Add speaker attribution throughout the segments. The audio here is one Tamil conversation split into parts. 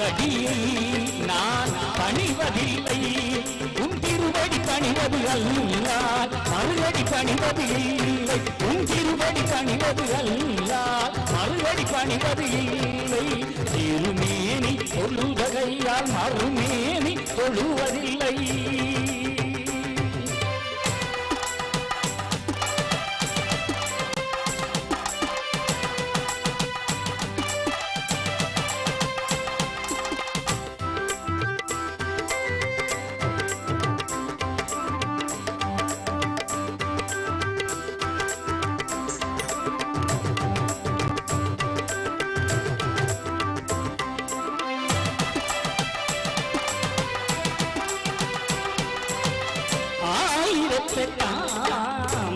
Speaker 1: அடியை நான் பணிவதில்லை. உன் திருவடி பணிவது அல்லால் மறுபடி பணிவது இல்லை. உன் திருவடி பணிவது அல்லால் மறுபடி பணிவது இல்லை. திருமேனி தொழுதகையால் மறுமேனி தொழுவதில்லை.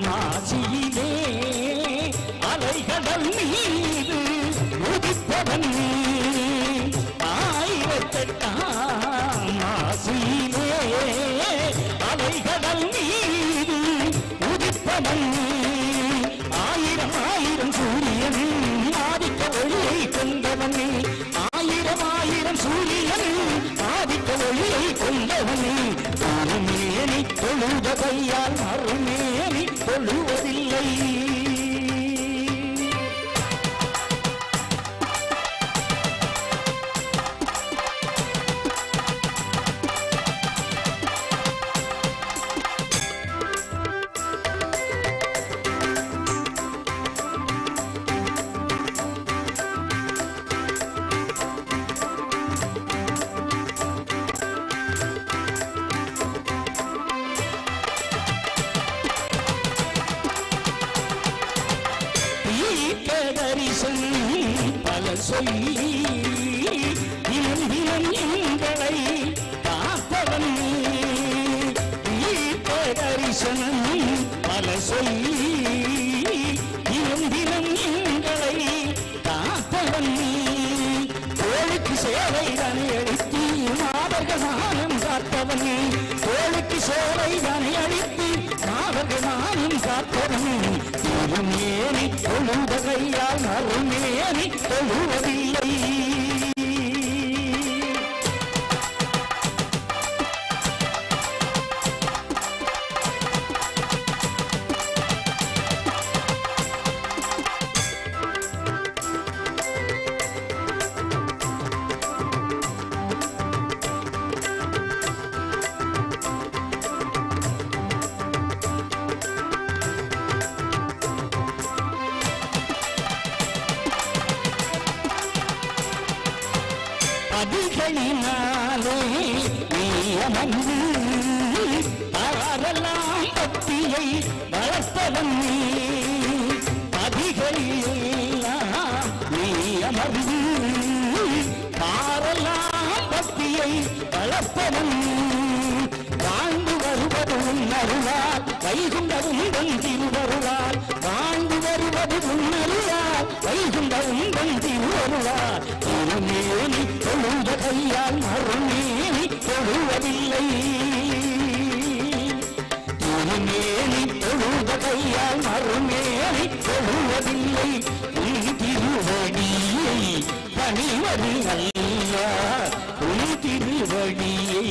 Speaker 1: மாசியிலே அலைகடல் மீது உதிப்பவன் ஆயிரத்தெட்டாம் மாசியிலே அலைகடல் மீது உதிப்பவன் ஆயிரம் ஆயிரம் சூரியன் ஆதிக்க ஒளியை கொண்டவன் ஆயிரம் ஆயிரம் சூரியன் ஆதிக்க ஒளியை கொண்டவன் திருமேனி தொழுதகையால் மறுமேனி தொழுவதில்லை. பல சொல்லி தினம் தினம் எங்களை காப்பவன் தரிசனம் பல சொல்லி தினம் தினம் எங்களை காப்பவன் கோளுக்கு சேவை தனை அளித்து மாதர்கமானம் காப்பவன் கோளுக்கு சேவை தனை அளித்து மாதர்கமானம் காப்பவன் திருமேனி தொழுதகையால் மறுமேனி தொழுவதில்லை. அதிகளினாலே நீ அமர்ந்து பாரெல்லாம் பக்தியை வளர்ப்பவன் அதிகளெல்லாம் நீ அமர்ந்து பாரெல்லாம் பக்தியை வளர்ப்பவன் வாழ்ந்து வருவது உன்னருளால் வைகுண்டவும் தன் திருவருளால் வாழ்ந்து வருவது உன்னருளால் வைகுண்டவும் தன் திருவருளால் திருமேனி தொழுதகையால் மறுமேனி தொழுவதில்லை. திருமேனி தொழுதகையால் மறுமேனி தொழுவதில்லை. உன் திருவடியை பணிவது அல்ல உன் திருவடியை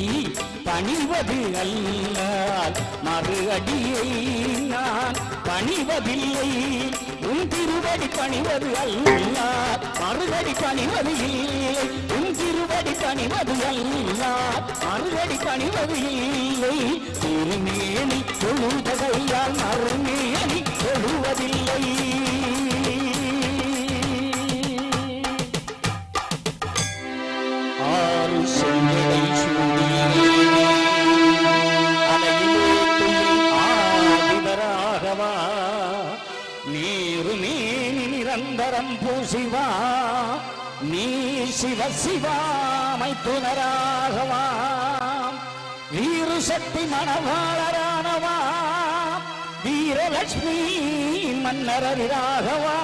Speaker 1: பணிவது அல்லால் மறு அடியை நான் பணிவதில்லை. உன் திருவடி பணிவது அல்லால் மறுபடி பணிவது இல்லை. உன் திருவடி பணிவது அல்லால் மறுபடி பணிவது இல்லை. திருமேனி தொழுதகையால் மறுமேனி தொழுவதில்லை. ஆறு செங்கடை ஆதிவராகவா நீருமேனி நிரந்தரம் பூசிவா நீ சிவ சிவாமை துணராகவா வீரு சக்தி மணவாளரானவா வீரலட்சுமி மன்னரராகவா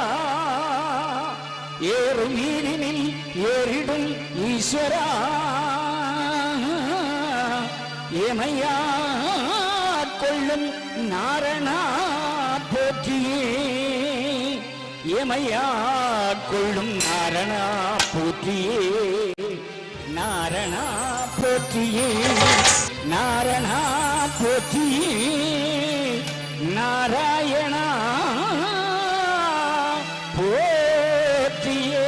Speaker 1: ஏறு மீறினில் ஏறிடும் ஈஸ்வரா ஏமையா கொள்ளும் நாரணா போற்றியே ஏமையா கொள்ளும் நாரணா போற்றியே நாரணா போற்றியே நாரணா போற்றியே நாராயணா போற்றியே.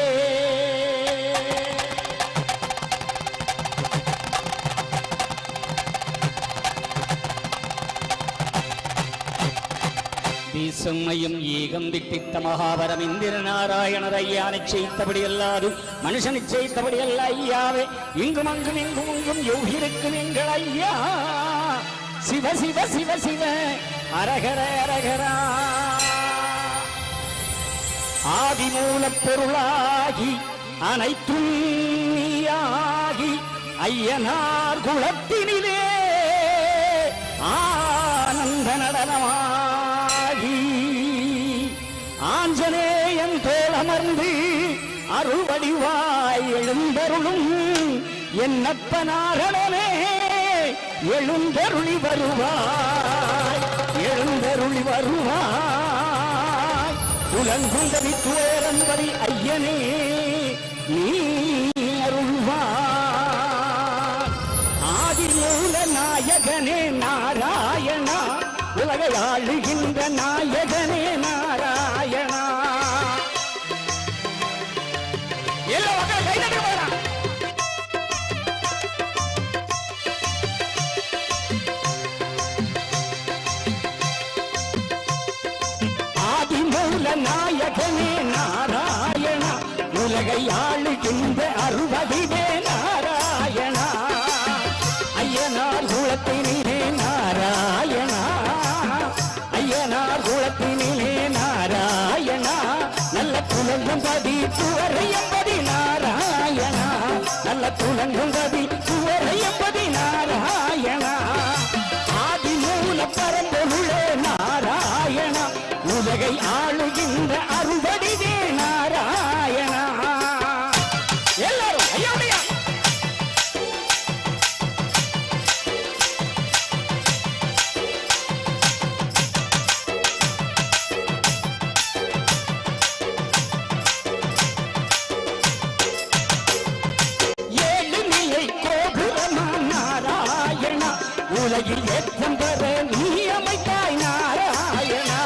Speaker 1: செம்மையும் ஏகம் திட்டித்த மகாபரம் இந்திர நாராயணர் ஐயா நிச்சயித்தபடி அல்லாது மனுஷன் நிச்சயித்தபடி அல்ல ஐயாவே. இங்கும் அங்கும் இங்கும் இங்கும் யோகிருக்கு நீங்கள் ஐயா. சிவ சிவ சிவ சிவ அரகர அரகரா. ஆதிமூலப் பொருளாகி அனைத்தும் நீயாகி ஐயனார் குலத்தினிலே ஆனந்த நடனமா ஆஞ்சநேயன் தோளமர்ந்து அருள்வடிவாய் எழுந்தருளும் என்னப்பனாரணனே எழுந்தருளி வருவாய் எழுந்தருளி வருவாய். உலங்குந்தவி துயரம்பரி ஐயனே நீ அருள்வாய். ஆதிமூல நாயகனே நாராயணா உலகை ஆளுகின்ற நாயகனே நாராயணா. ஆதிமூல நாயகனே நாராயணா உலகை ஆளுகின்ற அருள்வடிவே நாராயணா. ஐயனார் குலத்தினிலே நாராயணா ஐயனார் குலத்தினிலே நாராயணா. நல்ல துலங்கும் கதி துவரையம்பதி நாராயணா நல்ல துலங்கும் கதி துவரையம்பதி நாராயணா. ஆதிமூல பரம்பொருளே நாராயணா உலகை ஆளுகின்ற அருள்வடிவே நாராயணா. எல்லாரும் ஐயா உலகில் ஏற்றம் பெற நீ அமைத்தாய் நாராயணா.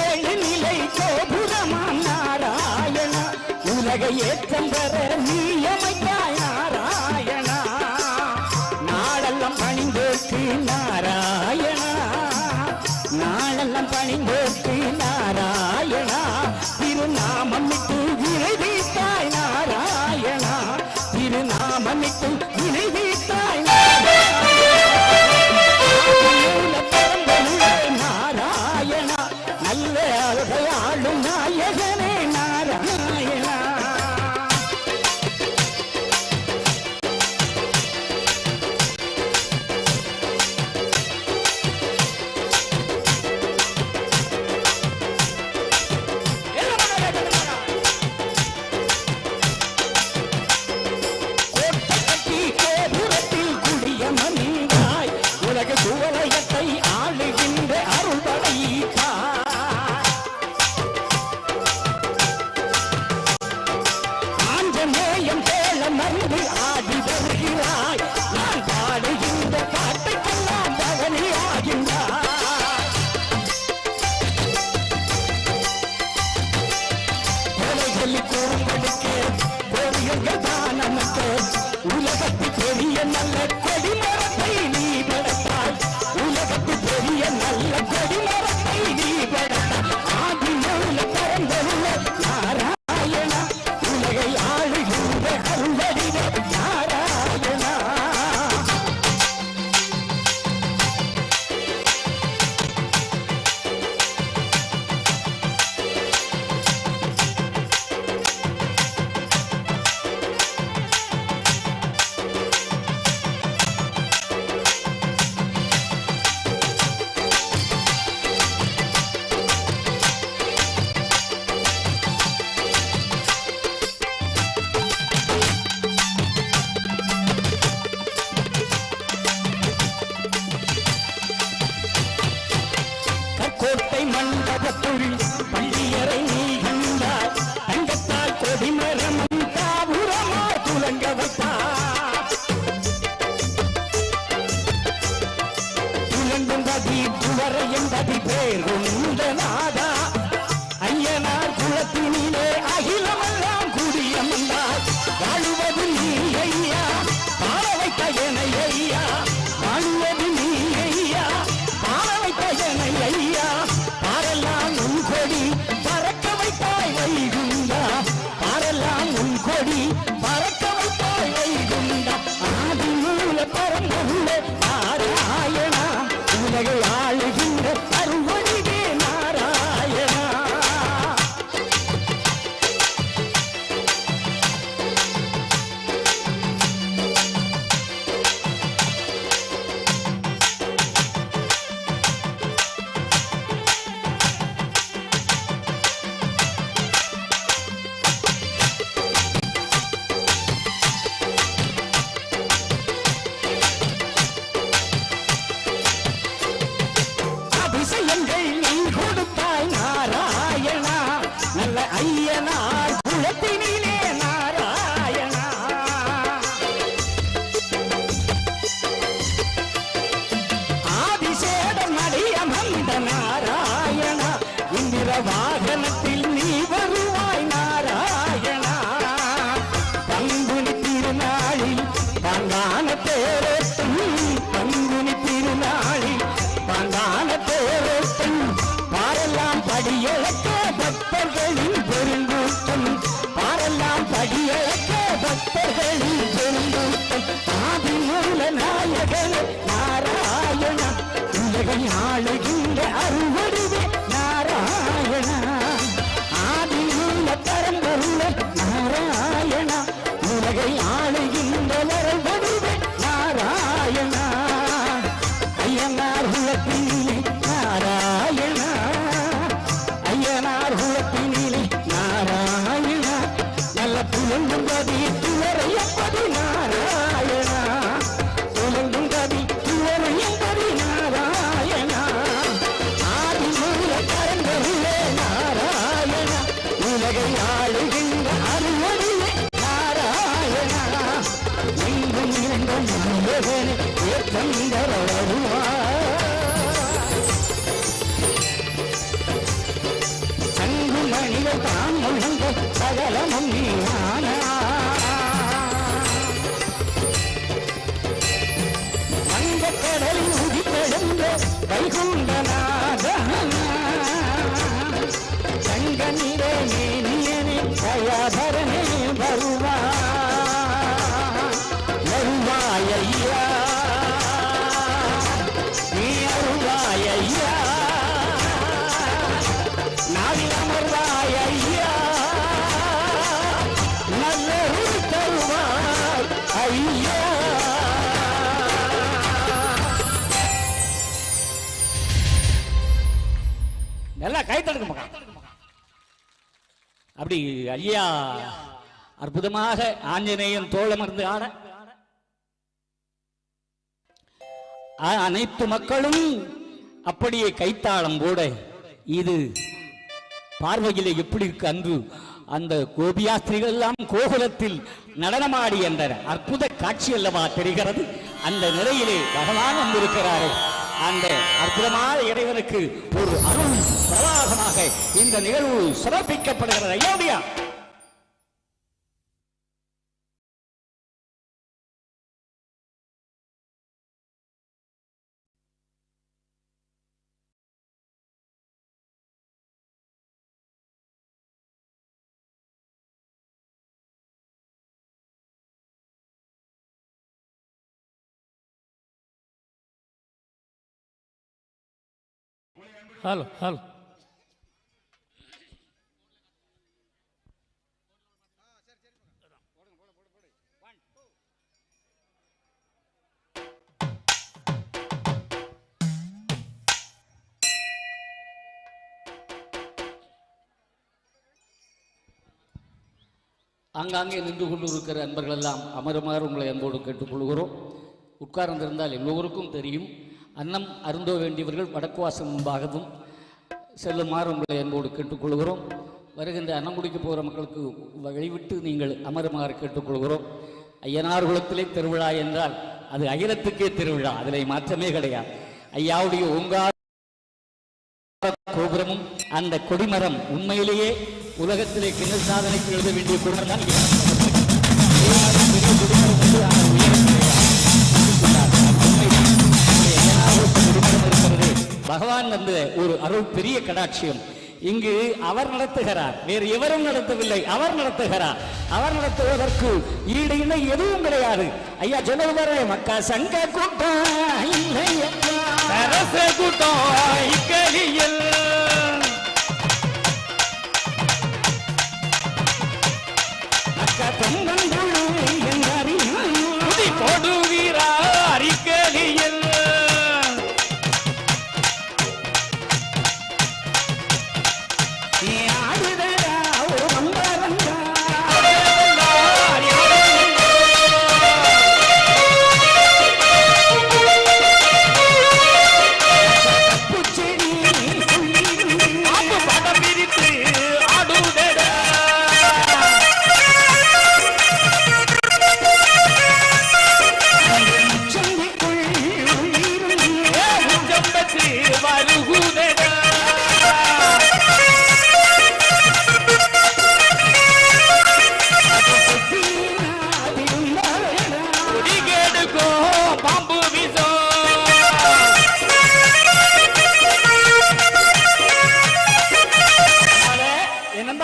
Speaker 1: ஏழு நிலை கோபுரமாம் நாராயணா உலகை ஏற்றம் பெற நீ அமைத்தாய் நாராயணா. நாடெல்லாம் பணிந்தோர்க்கு நாராயணா நாடெல்லாம் பணிந்தோர்க்கு நாராயணா. திருநாமம் விட்டு விரைவித்தாய் நாராயணா திருநாமமிட்டு வினைவித்தாய் நாராயணா. நல்ல அழகையாளும் நாயகனே நாராயணா. உலகத்து பெரிய நல்ல கொடிமரத்தை நீ படைத்தாய் உலகத்து பெரிய நல்ல கொடிமரத்தை நீ படைத்தாய். ஆதிமூல பரம்பொருள நாராயணா உலகை ஆளுகின்ற அருள்வடிவே நாராயணா. வாகனத்தில் நீ வருவாய் நாராயணா பங்குனி திருநாளில் பாங்கான தேரோட்டம் பங்குனி திருநாளில் பாங்கான தேரோட்டம் பாரெல்லாம் படியழக்க பக்தர்களின் பெருங்கூட்டம் பாரெல்லாம் படியழக்க பக்தர்களின் பெருங்கூட்டம் ஆதிமூல நாயகன் நாராயண உலகை ஆளுகின்ற அருள்வடிவே நாராயண ஆதிமூல பரம்பொருள நாராயண உலகை ஆளுகின்ற அருள்வடிவே நாராயண ஐயனார் குலத்தினிலே நாராயண ஐயனார் குலத்தினிலே நாராயண நல்ல புலங்கும் கதி துவரையப்பதி நாராயண புலங்கும் கதி துவரையப்பதி நாராயண ஆதிமூல பரம்பொருளே நாராயண உலகை ஆளுகின்ற அருள்வடிவே நாராயண எங்கும் இரண்டும் நாயகனே ஏற்றந்தர வருவார் சங்கு மணிகள் தாம் முழங்க சகலமும் நீயானா வங்கக்கடலில் உதித்தெழுந்த வைகுண்டநாதனா சங்க நிறை மேனியனே தயாபரனே வருவாயையா நீ அருவாயையா நாவில் அமர்வாயையா நல்லருள் தருவாய் ஐயா நல்லா கை தடுக்க அப்படி ஐயா அற்புதமாக ஆஞ்சநேயன் தோளமர்ந்து ஆட அனைத்து மக்களும் அப்படியே கைத்தாளம் போட இது பார்வையிலே எப்படி இருக்கு அன்று அந்த கோபியாஸ்திரிகள் எல்லாம் கோகுலத்தில் நடனமாடி என்ற அற்புத காட்சி அல்லவா தெரிகிறது அந்த நிலையிலே பகவான் வந்திருக்கிறாரே அந்த அற்புதமான இறைவனுக்கு ஒரு அருள் பிரவாகமாக இந்த நிகழ்வு சமர்ப்பிக்கப்படுகிறது ஐயோடியா ஹலோ ஹலோ ஆங்காங்கே நின்று கொண்டிருக்கிற அன்பர்கள் எல்லாம் அமருமாறு உங்களை அன்போடு கேட்டுக்கொள்கிறோம். உட்கார்ந்திருந்தால் எல்லோருக்கும் தெரியும். அன்னம் அருந்த வேண்டியவர்கள் வடக்கு வாசல் முன்பாகவும் செல்லுமாறு உங்களை அன்போடு கேட்டுக்கொள்கிறோம். வருகின்ற அன்னம் குடிக்க போகிற மக்களுக்கு வழிவிட்டு நீங்கள் அமருமாறு கேட்டுக்கொள்கிறோம். ஐயனார் குலத்திலே திருவிழா என்றால் அது அகிலத்துக்கே திருவிழா, அதில் மாற்றமே கிடையாது. ஐயாவுடைய ஓங்கார கோபுரமும் அந்த கொடிமரம் உண்மையிலேயே உலகத்திலே கிண்ண சாதனைக்கு எழுத வேண்டிய கொடிமரம் தான். பகவான் வந்து ஒரு அருள் பெரிய கடாட்சியம் இங்கு அவர் நடத்துகிறார், வேறு எவரும் நடத்தவில்லை, அவர் நடத்துகிறார். அவர் நடத்துவதற்கு ஈடு இணை எதுவும் கிடையாது. ஐயா சொன்னது மக்கா சங்க கூட்டம் கூட்டம் மக்கா தொங்கங்குழு என்றறி போடுவீரா அரிக்கலியல் புச்செடி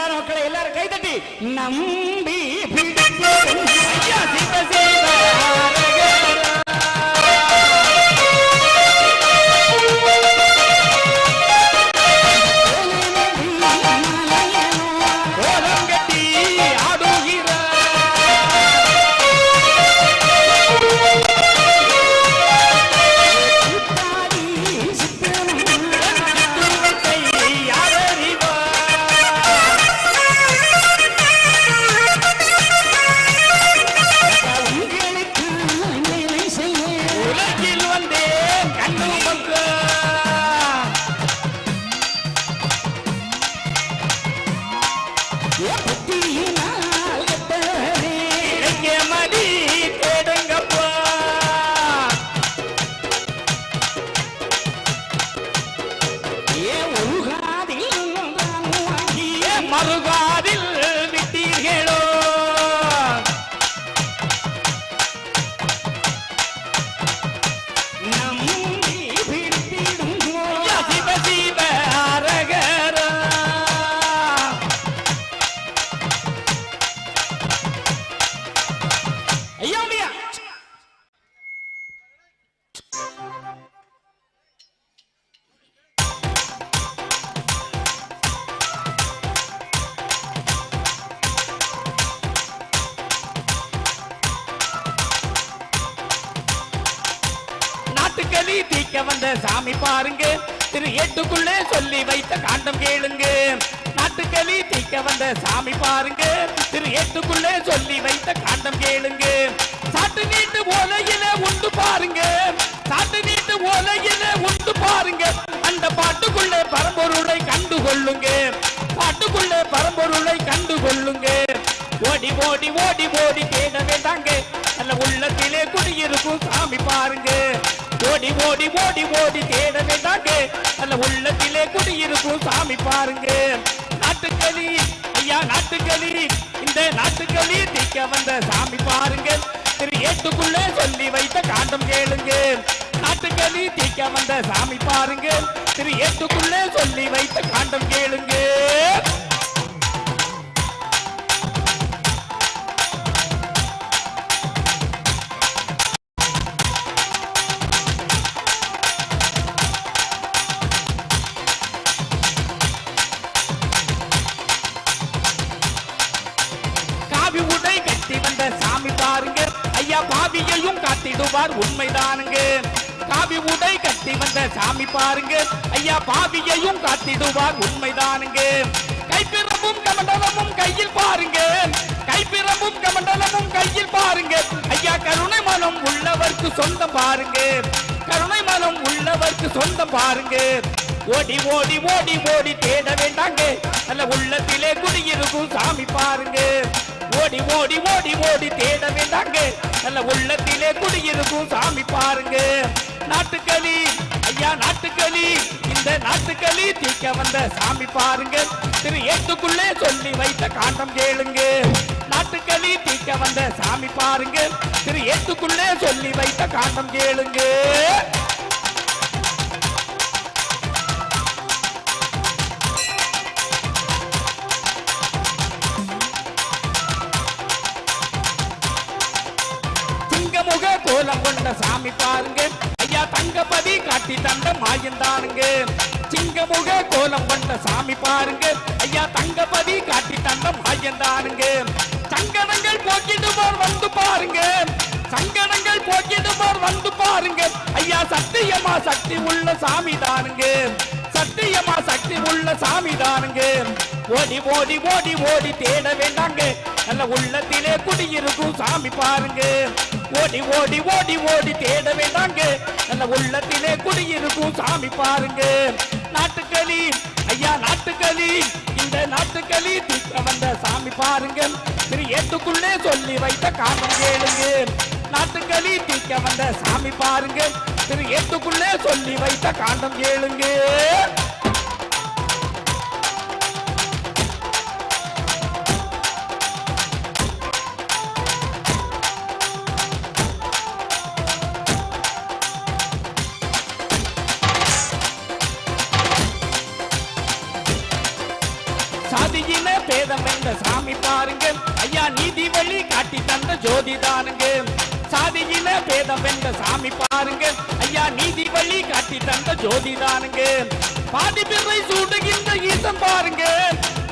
Speaker 1: அன்பான மக்களை எல்லாரும் கைதட்டி நம்பி ஐயா சிவ சிவ மறுகாதில் விட்டீர்களோ நம்பி பிடித்திடும் சிவ சிவ அரகர ஐயா நாட்டுக்களி தீக்க வந்த சாமி பாருங்க திரு ஏட்டுக்குள்ளே சொல்லி வைத்த காண்டம் கேளுங்க நாட்டுக்களி தீக்க வந்த சாமி பாருங்க திரு ஏட்டுக்குள்ளே சொல்லி வைத்த காண்டம் கேளுங்க சாட்டு நீட்டு ஓலையில உண்டு பாருங்க சாட்டு நீட்டு ஓலையில உண்டு பாருங்க அந்த பாட்டுக்குள்ளே பரம்பொருளை கண்டு கொள்ளுங்க பாட்டுக்குள்ளே பரம்பொருளை கண்டு கொள்ளுங்க ஓடி ஓடி ஓடி ஓடி தேட வேண்டாங்க நல்ல உள்ளத்திலே குடியிருக்கும் சாமி பாருங்க ஓடி ஓடி ஓடி ஓடி தேட வேண்டாங்க நல்ல உள்ளத்திலே குடியிருக்கும் சாமி பாருங்க நாட்டுக்களி ஐயா நாட்டுக்களி இந்த நாட்டுக்களி தீக்க வந்த சாமி பாருங்க திரு ஏட்டுக்குள்ளே சொல்லி வைத்த காண்டம் கேளுங்க நாட்டுக்களி தீக்க வந்த சாமி பாருங்க திரு ஏட்டுக்குள்ளே சொல்லி வைத்த காண்டம் கேளுங்க உடை கட்டி வந்த சாமி பாருங்க ஐயா பாவியையும் காத்திடுவார் உண்மைதானுங்க காவி உடை கட்டி வந்த சாமி பாருங்க ஐயா பாவியையும் காத்திடுவார் உண்மைதானுங்க கைப்பிரமும் கமண்டலமும் கையில் பாருங்க கைப்பிரமும் கமண்டலமும் கையில் பாருங்க ஐயா கருணை மனம் உள்ளவர்க்கு சொந்தம் பாருங்க கருணை மனம் உள்ளவர்க்கு சொந்தம் பாருங்க ஓடி ஓடி ஓடி ஓடி தேட வேண்டாங்க நல்ல உள்ளத்திலே குடியிருக்கும் சாமி பாருங்க ஓடி ஓடி ஓடி ஓடி தேட வேண்டாங்க நல்ல உள்ளத்திலே குடியிருக்கும் சாமி பாருங்க நாட்டுக்களி ஐயா நாட்டுக்களி இந்த நாட்டுக்களி தீக்க வந்த சாமி பாருங்க திரு ஏட்டுக்குள்ளே சொல்லி வைத்த காண்டம் கேளுங்க நாட்டுக்களி தீக்க வந்த சாமி பாருங்க திரு ஏட்டுக்குள்ளே சொல்லி வைத்த காண்டம் கேளுங்க முக கோலம் கொண்ட சாமி பாருங்க ஐயா தங்கபதி காட்டி தந்த மாயந்தானுங்க சிங்கமுக கோலம் கொண்ட சாமி பாருங்க ஐயா தங்கபதி காட்டி தந்த மாயந்தானுங்க சங்கடங்கள் போக்கிடுவார் வந்து பாருங்க சங்கடங்கள் போக்கிடுவார் வந்து பாருங்க ஐயா சத்தியமா சக்தி உள்ள சாமி தானுங்க சத்தியமா சக்தி உள்ள சாமி தானுங்க ஓடி ஓடி ஓடி ஓடி தேட வேண்டாங்க நல்ல உள்ளத்திலே குடியிருக்கும் சாமி பாருங்க ஓடி ஓடி ஓடி ஓடி தேட வேண்டாங்க நல்ல உள்ளத்திலே குடியிருக்கும் சாமி பாருங்க நாட்டுக்களி ஐயா நாட்டுக்களி இந்த நாட்டுக்களி தீக்க வந்த சாமி பாருங்க திரு ஏட்டுக்குள்ளே சொல்லி வைத்த காரணம் கேளுங்க நாட்டுக்களி தீக்க வந்த சாமி பாருங்க திரு ஏட்டுக்குள்ளே சொல்லி வைத்த காண்டம் கேளுங்க சாதி
Speaker 2: சாதியின பேதம் என்ற சாமி பாருங்க ஐயா நீதி வழி காட்டி தந்த ஜோதி தானுங்க சாதியின பேதம் என்ற சாமி பாருங்க ஐயா நீதி வழி காட்டி தந்த ஜோதி தானுங்க பாதி பிறை சூடுகின்ற ஈசன் பாருங்க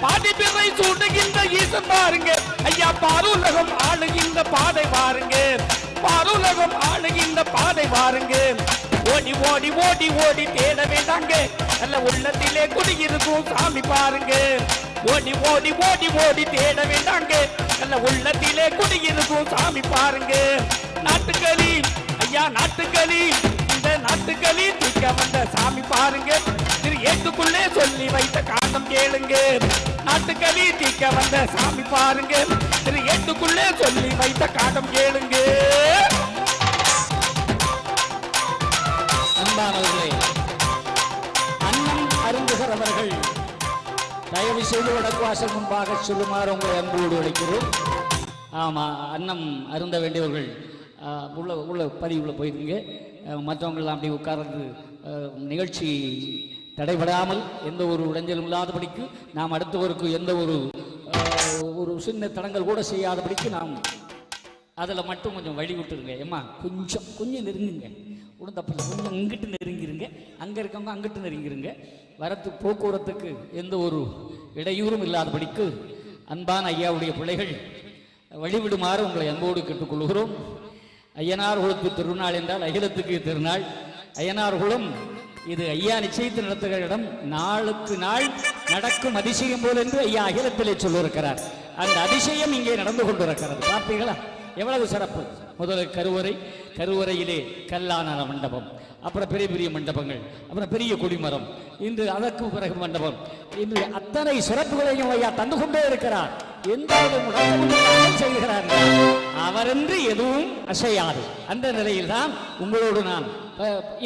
Speaker 2: பாதி பிறை சூடுகின்ற ஈசன் பாருங்க ஐயா பாருலகம் ஆளுகின்ற பாதை பாருங்க பாருலகம் ஆளுகின்ற பாதை பாருங்க ஓடி ஓடி ஓடி ஓடி தேட வேண்டாங்க நல்ல உள்ளத்திலே குடியிருக்கும் சாமி பாருங்க ஓடி ஓடி ஓடி ஓடி தேட வேண்டாங்க நல்ல உள்ளத்திலே குடியிருக்கும் சாமி பாருங்க நாட்டுக்களி ஐயா நாட்டுக்களி இந்த நாட்டுக்களி தூக்க வந்த சாமி பாருங்க திரு ஏட்டுக்குள்ளே சொல்லி வைத்த காரணம் கேளுங்க நாட்டுக்களி தீக்க வந்த சாமி பாருங்க திரு ஏட்டுக்குள்ளே சொல்லி வைத்த காரணம் கேளுங்க
Speaker 1: அன்பானவர்களே, அன்னம் அருந்துகிறவர்கள் தயவு செய்து வடக்குவாசல் முன்பாக சொல்லுமாறு உங்களை அன்போடு அழைக்கிறோம். ஆமாம், அன்னம் அருந்த வேண்டியவர்கள் உள்ள பதிவுள்ள போயிருங்க. மற்றவங்களாம் அப்படி உட்கார்ந்து நிகழ்ச்சி தடைபடாமல் எந்த ஒரு இடைஞ்சலும் இல்லாதபடிக்கு நாம் அடுத்தவருக்கு எந்த ஒரு சின்ன தடங்கள் கூட செய்யாதபடிக்கு நாம் அதில் மட்டும் கொஞ்சம் வழி விட்டுருங்க. ஏம்மா கொஞ்சம் நெருங்குங்க, ஒன்றும் தப்பு இல்லை. கொஞ்சம் இங்கிட்டு நெருங்கிருங்க, அங்கே இருக்கவங்க அங்கிட்டு நெருங்கிருங்க. போக்குவரத்துக்கு எந்த ஒரு இடையூறும் இல்லாதபடிக்கு அன்பான ஐயாவுடைய பிள்ளைகள் வழிவிடுமாறு உங்களை அன்போடு கேட்டுக்கொள்கிறோம். ஐயனார் குலத்து திருநாள் என்றால் அகிலத்துக்கு திருநாள். ஐயனார் குலம் இது ஐயா நிச்சயித்து நடத்துகிற இடம். நாளுக்கு நாள் நடக்கும் அதிசயம் போல் என்று ஐயா அகிலத்திலே சொல்லியிருக்கிறார். அந்த அதிசயம் இங்கே நடந்து கொண்டிருக்கிறது. பார்த்தீங்களா எவ்வளவு சிறப்பு. முதலில் கருவறையிலே கல்லான மண்டபம், அப்புறம் பெரிய பெரிய மண்டபங்கள், அப்புறம் பெரிய கொடிமரம், இன்று அதற்கு பிறகு மண்டபம், இன்று அத்தனை சிறப்புகளையும் ஐயா தந்து கொண்டே இருக்கிறார். எந்த செய்கிறார் அவரென்று எதுவும் அசையாது. அந்த நிலையில் தான் உங்களோடு நான்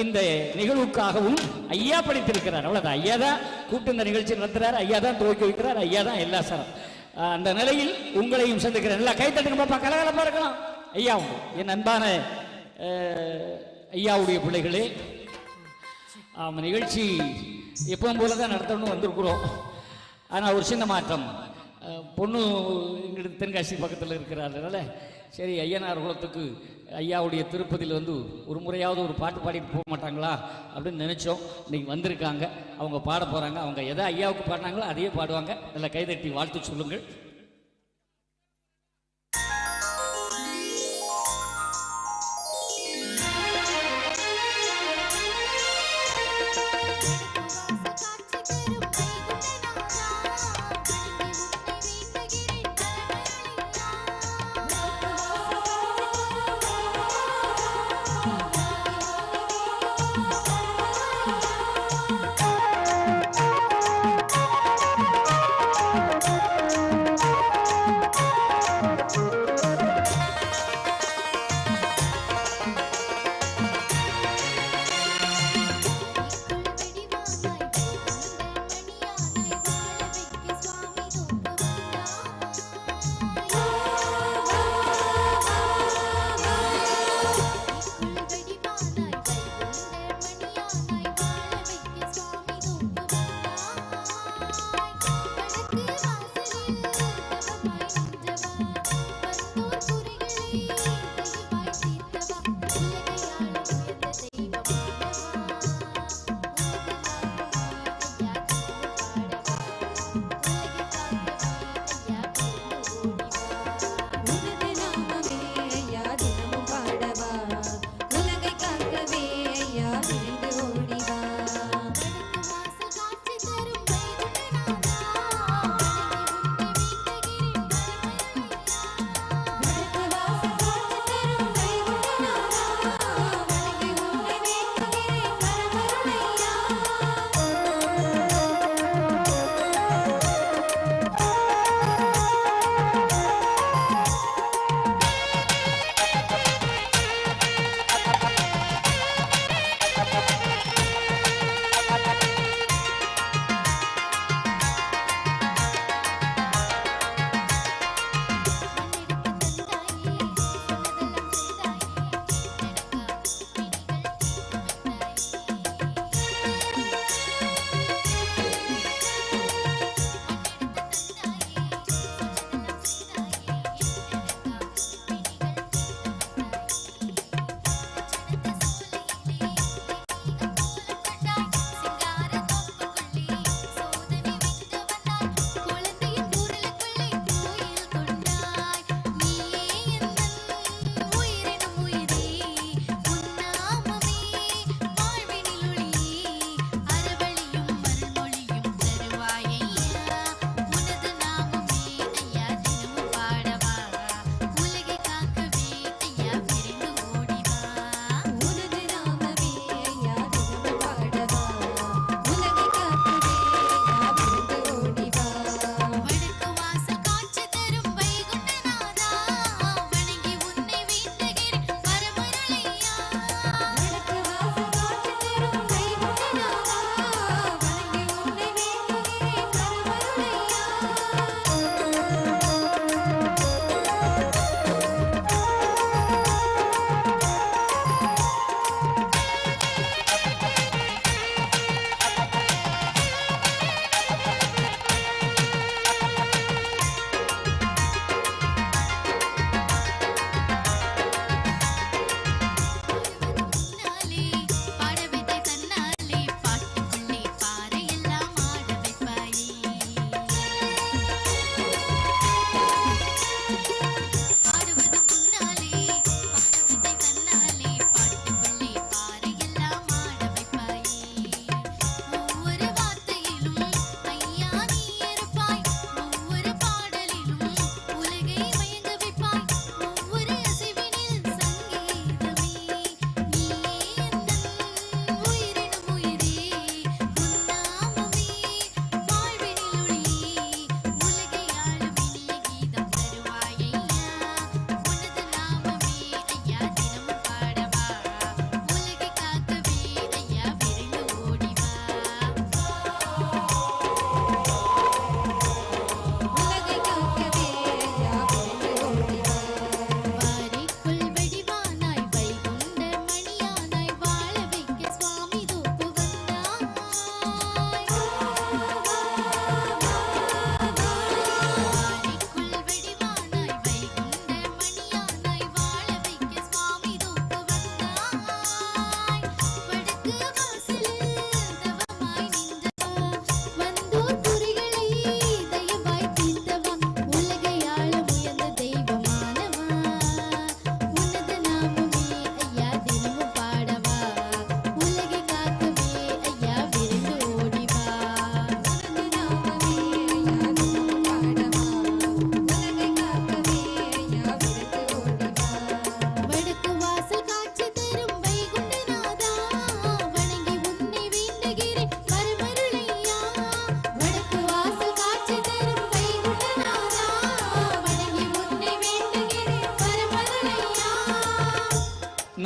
Speaker 1: இந்த நிகழ்வுக்காகவும் ஐயா படித்திருக்கிறார். அவ்வளவுதான். ஐயா தான் கூப்பிட்டு இந்த நிகழ்ச்சி நடத்துறாரு, ஐயா தான் துவக்கி வைக்கிறார், ஐயா தான் எல்லா சரம். அந்த நிலையில் உங்களையும் சந்திக்கிறேன். எல்லாம் கைத்தட்டுங்க பாப்பா, கலகலப்பா இருக்கலாம். ஐயா என் அன்பான ஐயாவுடைய பிள்ளைகளே, நிகழ்ச்சி எப்பவும் போல தான் நடத்தணும்னு வந்திருக்கிறோம். ஆனால் ஒரு சின்ன மாற்றம். பொண்ணு இங்கிட்டு தென்காசி பக்கத்தில் இருக்கிறார்கள். சரி, ஐயனார் குலத்துக்கு ஐயாவுடைய திருப்பதியில் ஒரு முறையாவது ஒரு பாட்டு பாடிட்டு போக மாட்டாங்களா அப்படின்னு நினச்சோம். இன்றைக்கி வந்திருக்காங்க, அவங்க பாட போகிறாங்க. அவங்க எதை ஐயாவுக்கு பாடினாங்களோ அதையே பாடுவாங்க. நல்லா கைதட்டி வாழ்த்து சொல்லுங்கள்.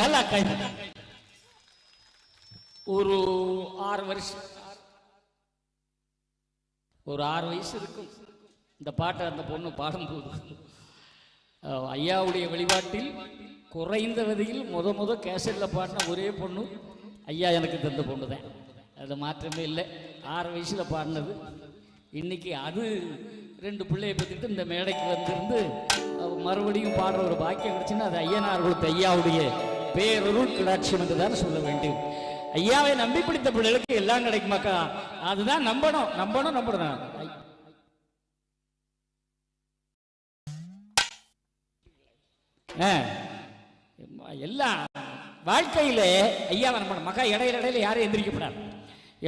Speaker 1: நல்லா கை ஒரு 6 வருஷம் ஒரு 6 வயசு இருக்கும் இந்த பாட்டை அந்த பொண்ணு பாடும்போது ஐயாவுடைய வழிபாட்டில் குறைந்த வதியில் முத கேசட்டில் பாடின ஒரே பொண்ணு ஐயா எனக்கு தந்த பொண்ணு தான். அது மாற்றமே இல்லை. 6 வயசில் பாடினது. இன்னைக்கு அது 2 பிள்ளையை பற்றிட்டு இந்த மேடைக்கு வந்திருந்து மறுபடியும் பாடுற ஒரு பாக்கியம் கிடைச்சுன்னா அது ஐயனார் கொடுத்த ஐயாவுடைய பேரொருள் கிடாட்சியம் என்று தான் சொல்ல வேண்டும். ஐயாவை நம்பி பிடித்த பிள்ளைகளுக்கு எல்லாம் கிடைக்குமாக்கா? அதுதான் நம்பணும் நம்பணும் நம்பணும். எல்லாம் வாழ்க்கையில ஐயாவை நம்பணும். மக்கா இடையில யாரும் எந்திரிக்கப்படாது.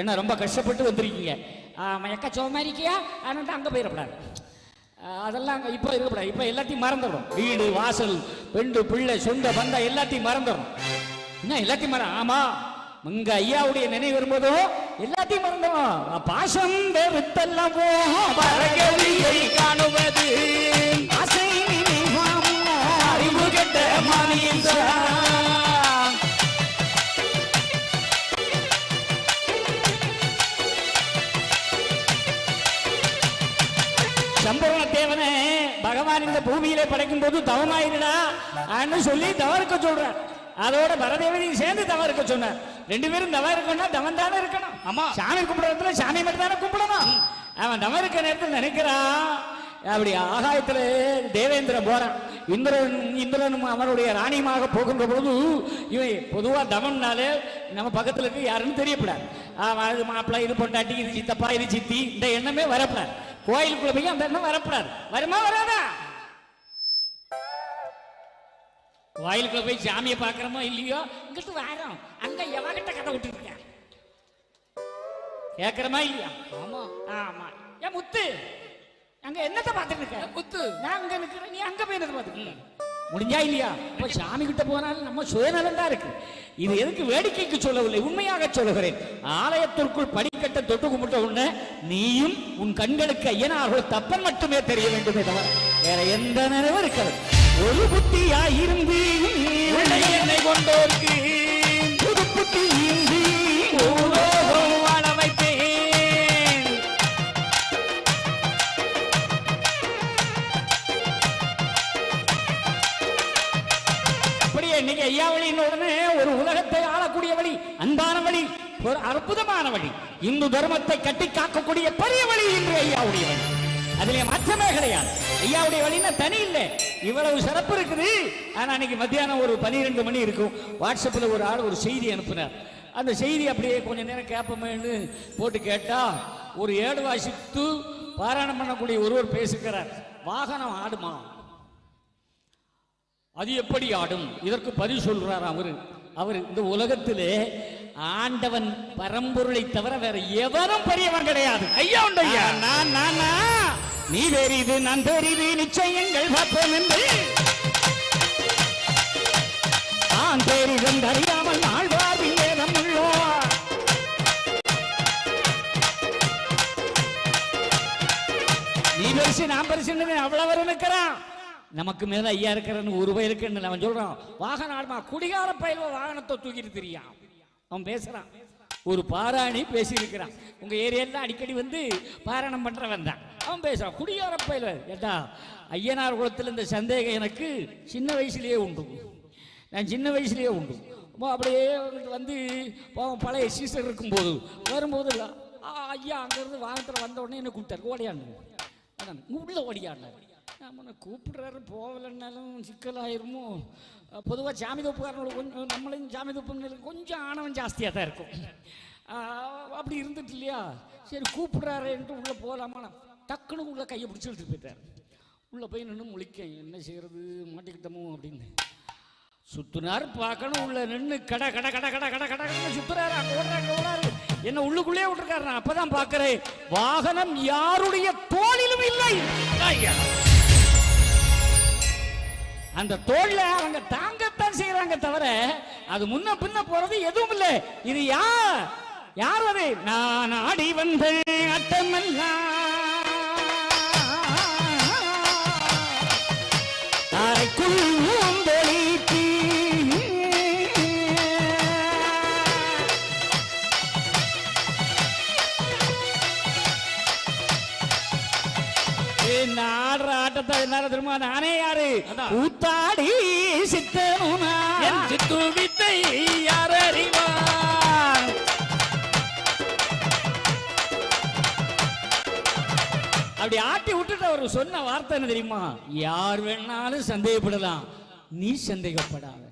Speaker 1: ஏன்னா ரொம்ப கஷ்டப்பட்டு வந்திருக்கீங்க. எக்கா சோமாரிக்கியா ஆனால் அங்கே போயிடப்படாது. அதெல்லாம் இப்போ இருக்கக்கூடாது. இப்போ எல்லாத்தையும் மறந்துடும். வீடு வாசல் பெண்டு பிள்ளை சொந்த பந்தம் எல்லாத்தையும் மறந்துடும். என்ன எல்லாத்தையும் ஆமா உங்க ஐயாவுடைய நினைவு வரும்போதோ எல்லாத்தையும் மறந்துடும். பாசம் வெறுத்தெல்லாம் காணுவது ஆசை அறிவு கெட்ட மானியம் சம்பூர்ண தேவனை பகவான் இந்த பூமியிலே படைக்கும் போது தவமாயிருடா சொல்லி தவம் இருக்க சொல்றார். அதோட பரதேவனையும் சேர்ந்து தவம் இருக்க சொன்னார். 2 பேரும் தவம் இருக்கணும்னா தவம் தானே இருக்கணும். ஆமா, சாமி கும்பிடுறதுல சாமி மட்டும் தானே கும்பிடணும். அவன் தவம் இருக்க நேரத்தில் நினைக்கிறான். அப்படி ஆகாயத்துல தேவேந்திரன் போறான். இந்திரனும் அவனுடைய ராணியமாக போகின்ற போது இவன் பொதுவா தவம்னாலே நம்ம பக்கத்துல இருக்கு யாருன்னு தெரியப்படாது. அது மாப்பிள்ளை, இது பொண்டாட்டி, இது சித்தப்பா, இது சித்தி, இந்த எண்ணமே வரப்படாது. கோயிலுக்குள்ள போய் அந்த எண்ணம் வரப்படாது. வருமா வராதா? கோயிலுக்குள்ள போய் சாமியை பாக்குறோமோ இல்லையோ இங்கிட்டு வரோம். அங்க எவகிட்ட கதை விட்டுருக்க கேக்குறமா இல்லையா? ஆமா ஆமா. ஏன் முத்து அங்க என்னத்தை பார்த்துட்டு இருக்க? முத்து நான் அங்க நிக்கிறேன், நீ அங்க போய் என்னத்தை பார்த்துக்க முடிஞ்சா இல்லையா? இப்ப சாமி கிட்ட போனாலும் நம்ம சுயநலம் தான் இருக்கு. இது எதுக்கு வேடிக்கைக்கு சொல்லவில்லை, உண்மையாக சொல்லுகிறேன். ஆலயத்திற்குள் படிக்கட்ட தொட்டு கும்பிட்ட உடனே நீயும் உன் கண்களுக்கு ஐயனார்கள் தப்பன் மட்டுமே தெரிய வேண்டுமே தவிர வேற எந்த நினைவும் இருக்கிறது. ஒரு புத்தியாயிருந்து என்னை கொண்டோருக்கு புது புத்தி வாழ வைத்தேன். அப்படியே இன்னைக்கு ஐயா வழியின் உடனே ஒரு உலகத்தை ஆளக்கூடிய வழி, அன்பான வழி, ஒரு அற்புதமான வழி, இந்து தர்மத்தை கட்டி காக்கக்கூடிய பெரிய வழி இன்று ஐயாவுடைய வழி. அதுல மாற்றமே கிடையாது. ஐயாவுடைய வழின்னா தனி இல்லை, இவ்வளவு சிறப்பு இருக்குது. ஆனா அன்னைக்கு மத்தியானம் ஒரு 12 மணி இருக்கும். வாட்ஸ்அப்ல ஒரு ஆள் ஒரு செய்தி அனுப்புனார். அந்த செய்தி அப்படியே கொஞ்ச நேரம் கேட்போமேன்னு போட்டு கேட்டா ஒரு ஏடு வாசித்து பாராயணம் பண்ணக்கூடிய ஒருவர் பேசுகிறார். வாகனம் ஆடுமா? அது எப்படி ஆடும்? இதற்கு பதில் சொல்றார் அவர் இந்த உலகத்திலே ஆண்டவன் பரம்பொருளை தவிர வேற எவரும் பெரியவன் கிடையாது. ஐயா உண்டு ஐயா. நான் நீ தெரியுது நான் தெரியுது நிச்சயங்கள் பார்ப்போம் என்று நான் தெரியும் அறியாமல் ஆழ்வார்வின் வேதம் உள்ளோ. நீ பெருசு நான் பெருசுன்னு அவ்வளவு இருக்கிறான். நமக்கு மேல ஐயா இருக்கிறன்னு ஒரு பயிலுக்கு அவன் சொல்றான். வாகனம் ஆடுமா? குடிகார பயில வாகனத்தை தூக்கிட்டு தெரியும் அவன் பேசுறான். ஒரு பாராணி பேசி இருக்கிறான். உங்க ஏரியால அடிக்கடி வந்து பாராயணம் பண்றவன் தான் அவன் பேசுறான். குடிகார பயில ஏட்டா ஐயனார் குலத்தில் இந்த சந்தேகம் எனக்கு சின்ன வயசுலயே உண்டு. நான் சின்ன வயசுலயே உண்டு. அப்படியே வந்து பழைய சீசர் இருக்கும்போது வரும்போது ஐயா அங்கிருந்து வாகனத்தில் வந்த உடனே என்ன கூப்பிட்டாரு. ஓடியாண்டு உள்ள ஓடியாண்டாரு. நம்ம கூப்பிடுறாரு போகலன்னாலும் சிக்கலாயிருமோ. பொதுவாக சாமி தோப்புக்காரனோட கொஞ்சம் நம்மளையும் சாமி தோப்பு கொஞ்சம் ஆணவம் ஜாஸ்தியாக தான் இருக்கும். அப்படி இருந்துட்டு இல்லையா, சரி கூப்பிடுறாருன்ட்டு உள்ளே போகலாமா, டக்குன்னு உள்ள கையை பிடிச்சி எடுத்துட்டு போயிட்டார். உள்ளே போய் நின்று முழிக்க என்ன செய்யறது மாட்டிக்கிட்டமோ அப்படின்னு சுத்துனார். பார்க்கணும் உள்ள நின்று கடை கடை கடை கடை கடை கடை சுத்துறாரு. அங்கே ஓடுறாரு என்ன உள்ளுக்குள்ளே விட்டுருக்காரு. நான் அப்பதான் பார்க்கிறேன் வாகனம் யாருடைய தோளிலும் இல்லை. அந்த தோல்ல அவங்க தாங்கத்தான் செய்யறாங்க தவிர அது முன்ன பின்ன போறது எதுவும் இல்லை. இது யார் அது? நான் ஆடி வந்த அட்டமெல்லாம் அரைக்குள் நாடுற ஆட்டத்தை என்ன தெரியுமா? நானே யாரு?
Speaker 2: அதான்.
Speaker 1: கூத்தாடி சித்தனுனா
Speaker 2: என் சித்து வித்தை யார் அறிவார்?
Speaker 1: அப்படி ஆட்டி விட்டுட்டு அவர் சொன்ன வார்த்தை என்ன தெரியுமா? யார் வேணாலும் சந்தேகப்படலாம், நீ சந்தேகப்படாத.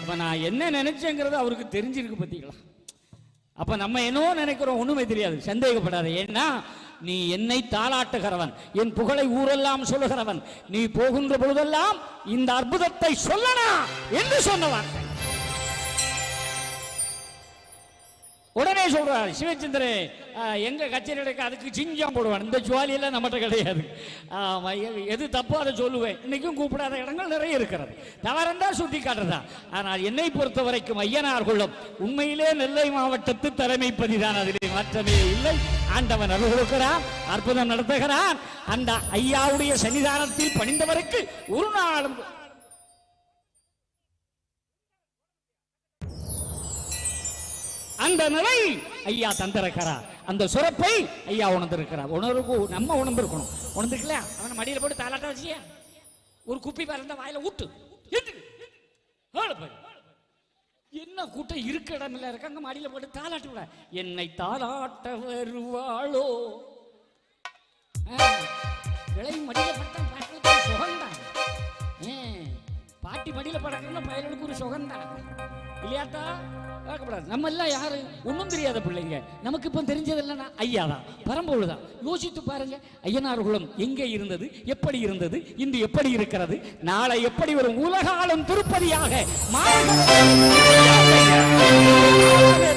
Speaker 1: அப்ப நான் என்ன நினைச்சேங்கிறது அவருக்கு தெரிஞ்சிருக்கு பத்தீங்களா? அப்ப நம்ம என்னவோ நினைக்கிறோம், ஒண்ணுமே தெரியாது. சந்தேகப்படாத, ஏன்னா நீ என்னை தாளாட்டுகிறவன், என் புகழை ஊரெல்லாம் சொல்லுகிறவன். நீ போகின்ற பொழுதெல்லாம் இந்த அற்புதத்தை சொல்லனா என்று சொன்னவன். உடனே சொல்றாரு சிவச்சந்திரே, எங்க கச்சேரி அதுக்கு சிங்கம் போடுவான், இந்த ஜுவாலியெல்லாம் நம்மகிட்ட கிடையாது. எது தப்போ அதை சொல்லுவேன். இன்னைக்கும் கூப்பிடாத இடங்கள் நிறைய இருக்கிறது, தவறந்தா சுட்டி காட்டுறதா. ஆனால் என்னை பொறுத்த வரைக்கும் ஐயனார் குளம் உண்மையிலே நெல்லை மாவட்டத்து தலைமைப்பதிதான், அதிலே மாற்றமே இல்லை. ஆண்டவன் அருள் கொடுக்கிறான், அற்புதம் நடத்துகிறான். அந்த ஐயாவுடைய சன்னிதானத்தில் பணிந்தவருக்கு ஒரு நாளும் அந்த நிலை ஐயா தந்திருக்கிறார். அந்த சுரப்பை ஐயா உணர்ந்திருக்கிறார். உணர்வு நம்ம உணர்ந்திருக்கணும். உணர்ந்துக்கல அவனை மடியில போட்டு தாளாட்ட வச்சியா, ஒரு குப்பி பறந்த வாயில ஊட்டு. என்ன கூட்டம் இருக்க இடமில்ல இருக்காங்க, மடியில போட்டு தாளாட்டு விட. என்னை தாளாட்ட வருவாளோ விளை மடியில பட்ட பாட்டுக்கு சுகந்தான். பாட்டி மடியில படக்கணும்னா பயலுக்கு ஒரு சுகந்தான் இல்லையாட்டா? நம்ம எல்லாம் யாரு? ஒன்றும் தெரியாத பிள்ளைங்க. நமக்கு இப்போ தெரிஞ்சதெல்லாம் ஐயா தான், பரம்பொருள் தான். யோசித்து பாருங்க, ஐயனார் குலம் எங்கே இருந்தது, எப்படி இருந்தது, இன்று எப்படி இருக்கிறது, நாளை எப்படி வரும். உலகாலும் திருப்பதியாக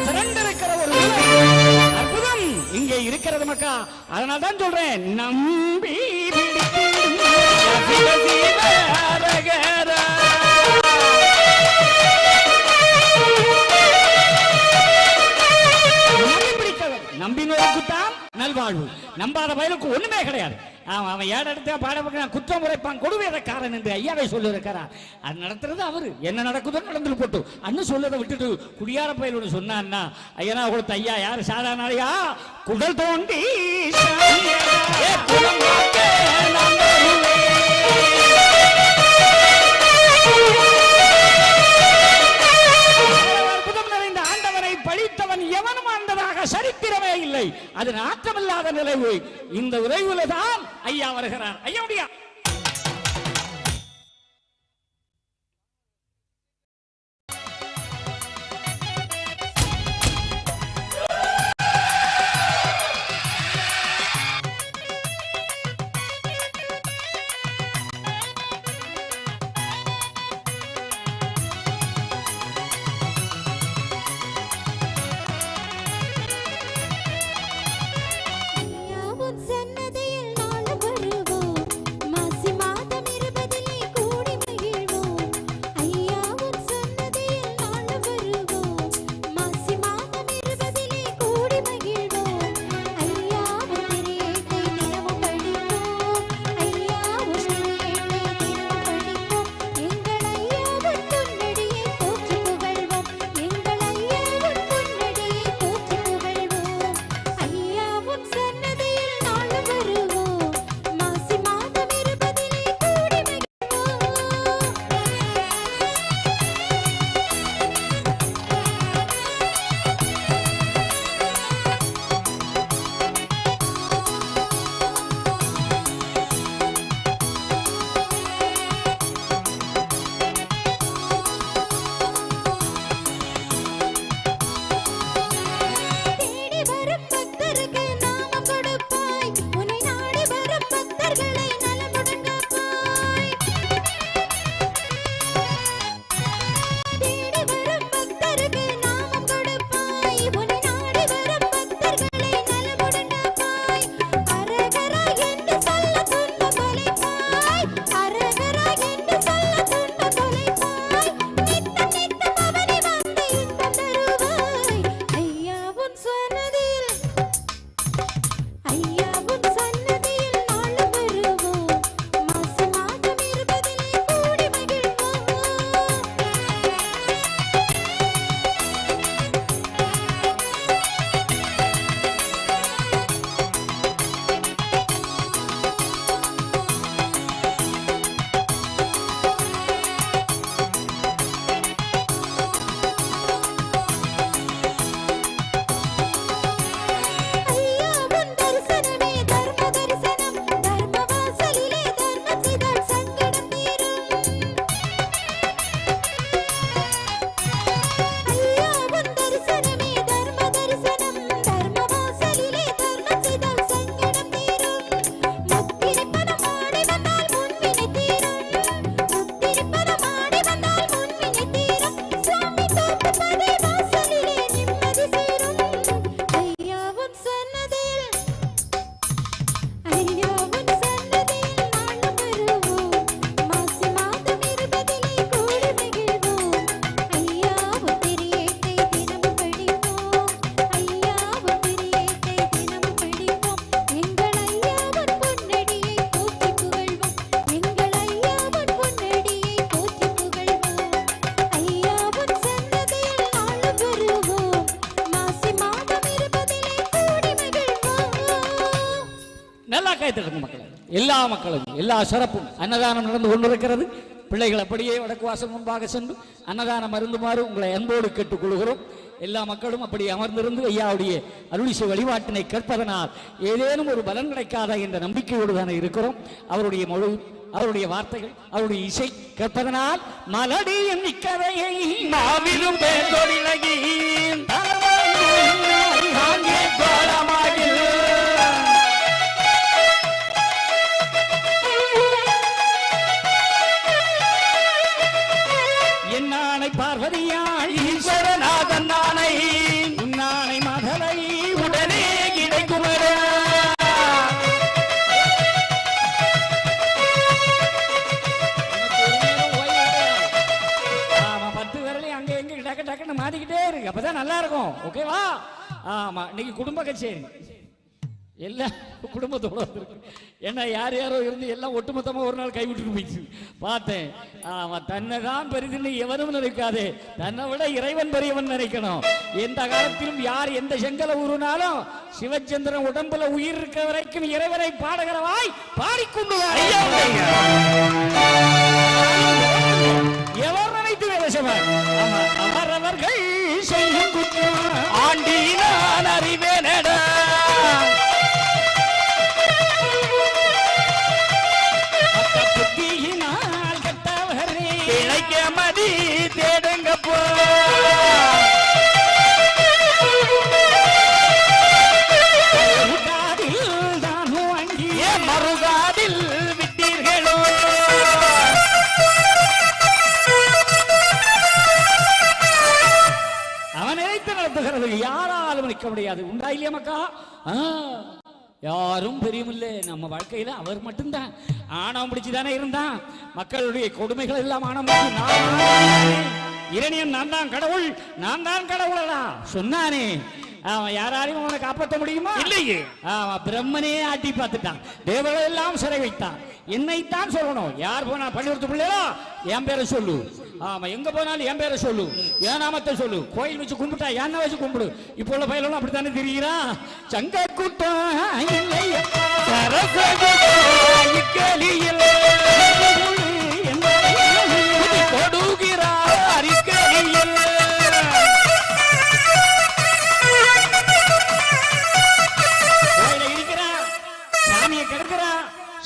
Speaker 1: திரண்டிருக்கிற ஒரு அற்புதம் இங்கே இருக்கிறது மக்கா. அதனால தான் சொல்றேன், நம்பி நம்பினோருக்குத்தான் நல்வாழ்வு, நம்பாத பயலுக்கு ஒண்ணுமே கிடையாது. அவன் ஏட எடுத்த பாட குற்றம் உரைப்பான் கொடுவேதக்காரன் என்று ஐயாவை சொல்லியிருக்கிறார். அது நடத்துறது அவரு. என்ன நடக்குதோ நடந்து போட்டு அண்ணன் சொல்லதை விட்டுட்டு குடியார பயலோடு சொன்னான்னா ஐயனா கொடுத்த ஐயா யாரு? சாதாரண ஐயா, குடல் தோண்டி எவனும் ஆண்டதாக சரித்திரமே இல்லை. அது நாற்றமில்லாத நிலைவு. இந்த விரைவில் தான் ஐயா வருகிறார். ஐயாவுடைய
Speaker 3: சன்னதியில் நாள் வருவோம்.
Speaker 1: கேட்டுக்கணும் மக்கள், எல்லா மக்களும் எல்லா சிறப்பும் அன்னதானம் நடந்து கொண்டிருக்கிறது. பிள்ளைகள் அப்படியே வடக்கு வாசல் முன்பாக சென்று அன்னதானம் அருந்துமாறு உங்களை அன்போடு கேட்டுக்கொள்கிறோம். எல்லா மக்களும் அப்படி அமர்ந்திருந்து ஐயாவுடைய அருளிசை வழிபாட்டினை கேட்பதனால் ஏதேனும் ஒரு பலன் கிடைக்காத என்ற நம்பிக்கையோடு தானே இருக்கிறோம். அவருடைய மொழி, அவருடைய வார்த்தைகள், அவருடைய இசை கேட்பதனால் மலடியின் இக்கதையை
Speaker 2: மாவிலும் பேரொழிலகி
Speaker 1: என்னானை பார்வதியாள்
Speaker 2: ஈஸ்வரநாதன் நானை
Speaker 1: உன்னானை மகளை
Speaker 2: உடனே கிடைக்குமர
Speaker 1: ஆமா, 10 விரலையும் அங்க எங்க டக்கு டக்குன்னு மாத்திக்கிட்டே இருக்கு, அப்பதான் நல்லா இருக்கும். ஓகேவா? ஆமா, இன்னைக்கு குடும்ப கச்சேரி எல்லாம் குடும்பத்தோட இருக்கு. ஏன்னா யார் யாரோ இருந்து எல்லாம் ஒட்டுமொத்தமா ஒரு நாள் கைவிட்டு போயிடுச்சு பார்த்தேன். ஆமா, தன்னை தான் பெரிதுன்னு எவரும் நினைக்காதே, தன்னை விட இறைவன் பெரியவன் நினைக்கணும். எந்த காலத்திலும் யார் எந்த செங்கல ஊருனாலும் சிவச்சந்திரன் உடம்புல உயிர் இருக்க வரைக்கும் இறைவனை பாடுகிறவாய் பாடிக்கொண்டு எவர் நினைத்து பேசவர் அவரவர்கள் செய்யும் குற்றம்
Speaker 2: ஆண்டி நான் அறிவேனட
Speaker 1: புத்தியினால் கட்டவரே
Speaker 2: இழைக்க மதி தேடுங்க போ
Speaker 1: காதில் தான் வாங்கிய
Speaker 2: மறுகாதில் விட்டீர்களோ
Speaker 1: அவன் நினைத்து நடத்துகிறது யாராலும் நிற்க முடியாது. உண்டா இல்லையா மக்கா? யாரும் பெரியமில்லை நம்ம வாழ்க்கையில அவர் மட்டும்தான். ஆணவம் பிடிச்சுதானே இருந்தான். மக்களுடைய கொடுமைகள் எல்லாம் ஆணவம் இரணியன் நான் தான் கடவுள், நான் தான் கடவுளா சொன்னானே. அவன் யாராலையும் அவனை காப்பாற்ற முடியுமா?
Speaker 2: இல்லையே.
Speaker 1: அவன் பிரம்மனே ஆட்டி பார்த்துட்டான், தேவர்கள் எல்லாம் சிறை வைத்தான். என்னைத்தான் சொல்லணும். யார் போனா பள்ளிக்கூடத்து பிள்ளையா என் பேரை சொல்லு. ஆமா, எங்க போனாலும் என் பேரை சொல்லு, என் நாமத்தை சொல்லு. கோயில் வச்சு கும்பிட்டா என்ன வச்சு கும்பிடு. இப்போ உள்ள பயிலும் அப்படித்தானே தெரியுறான். சங்க கூட்டம் இல்லையப்பா
Speaker 2: கொடுகிறார் அறிக்கையில்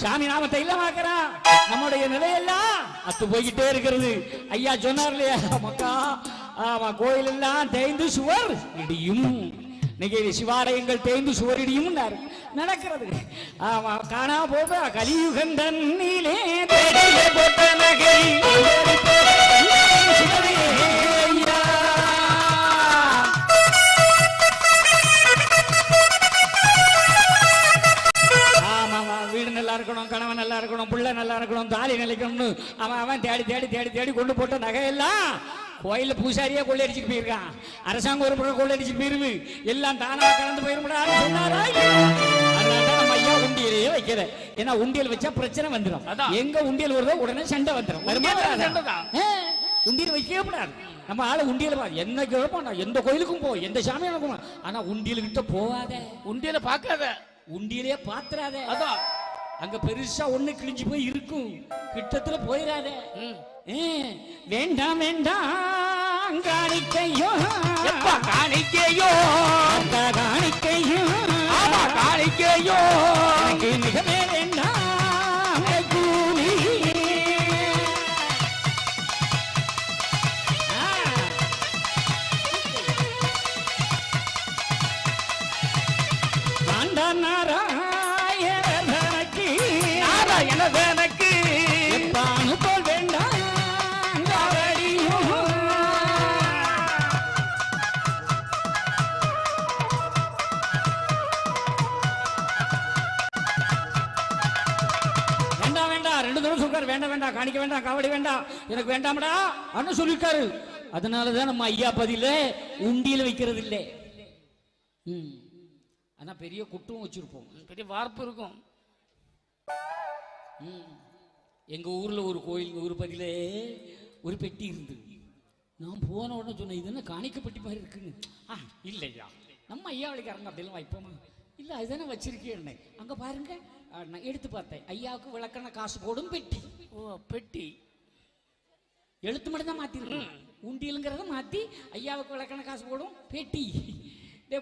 Speaker 1: சாமி நாமத்தை இல்லமாக்குறா. நம்முடைய நிலையெல்லாம் அத்து போய்கிட்டே இருக்கிறது. ஐயா சொன்னார் இல்லையா மக்கா? ஆமா, கோயில் எல்லாம் தேய்ந்து சுவர் இடியும். இன்னைக்கு சிவாலயங்கள் தேய்ந்து சுவர் இடியும் நடக்கிறது. ஆமா, காணா போக கலியுகன் தன்னிலே போட்ட நகை கணவன் நல்லா இருக்கணும், பிள்ளை நல்லா இருக்கணும், தாலி நிலைக்கணும்னு அவன் தேடி தேடி தேடி தேடி கொண்டு போட்ட நகையெல்லாம் கோயில பூசாரியா கொள்ளையடிச்சுட்டு போயிருக்கான். அரசாங்கம் ஒரு பக்கம் கொள்ளையடிச்சுட்டு போயிருது. எல்லாம் தானா கலந்து போயிருக்கூடாது சொன்னாரா? அதனால நம்ம ஐயா உண்டியலையே வைக்கிற. ஏன்னா உண்டியல் வச்சா பிரச்சனை வந்துடும். எங்க உண்டியல் வருதோ உடனே சண்டை வந்துடும். உண்டியல் வைக்கவே கூடாது. நம்ம ஆளு உண்டியல் என்ன கேட்பான், எந்த கோயிலுக்கும் போ, எந்த சாமியானுக்கும். ஆனா உண்டியல் கிட்ட போவாத,
Speaker 2: உண்டியல பாக்காத,
Speaker 1: உண்டியலே பாத்துறாத.
Speaker 2: அதான்
Speaker 1: அங்க பெருசா ஒண்ணு கிழிஞ்சு போய் இருக்கும், கிட்டத்துல போயிடாத. வேண்டாம் வேண்டாம் காணிக்கையோ
Speaker 2: காணிக்கையோ
Speaker 1: காணிக்கையோ
Speaker 2: காணிக்கையோ
Speaker 1: மிகவே வேண்டாம் கூலி.
Speaker 2: எனக்கு
Speaker 1: பானுபோல் வேண்டாம் வேண்டாம் வேண்டாம் 2 தடவை சொல்றாரு. வேண்டாம் வேண்டாம் காணிக்க வேண்டாம், காவடி வேண்டாம், எனக்கு வேண்டாம்டா அண்ணன் சொல்லிருக்காரு. அதனாலதான் நம்ம ஐயா பதில உண்டியல் வைக்கிறது இல்லை. ஆனா பெரிய குட்டும் வச்சிருப்போம்,
Speaker 2: பெரிய வார்ப்பு இருக்கும்.
Speaker 1: எங்க ஊர்ல ஒரு கோயில், ஒரு பதில ஒரு பெட்டி இருந்து, நான் போன உடனே சொன்னேன், இது என்ன காணிக்க பெட்டி மாதிரி இருக்குன்னு. இல்லையா நம்ம ஐயா வழிக்காரங்க அப்படிலாம் வைப்போமா? இல்ல அதுதானே வச்சிருக்கேன். அங்க பாருங்க நான் எடுத்து பார்த்தேன். ஐயாவுக்கு விளக்கெண்ண காசு போடும் பெட்டி.
Speaker 2: ஓ பெட்டி.
Speaker 1: எழுத்து மட்டும் தான் மாத்திருக்கேன். உண்டியலுங்கிறத மாத்தி ஐயாவுக்கு விளக்கெண்ண காசு போடும் பெட்டி.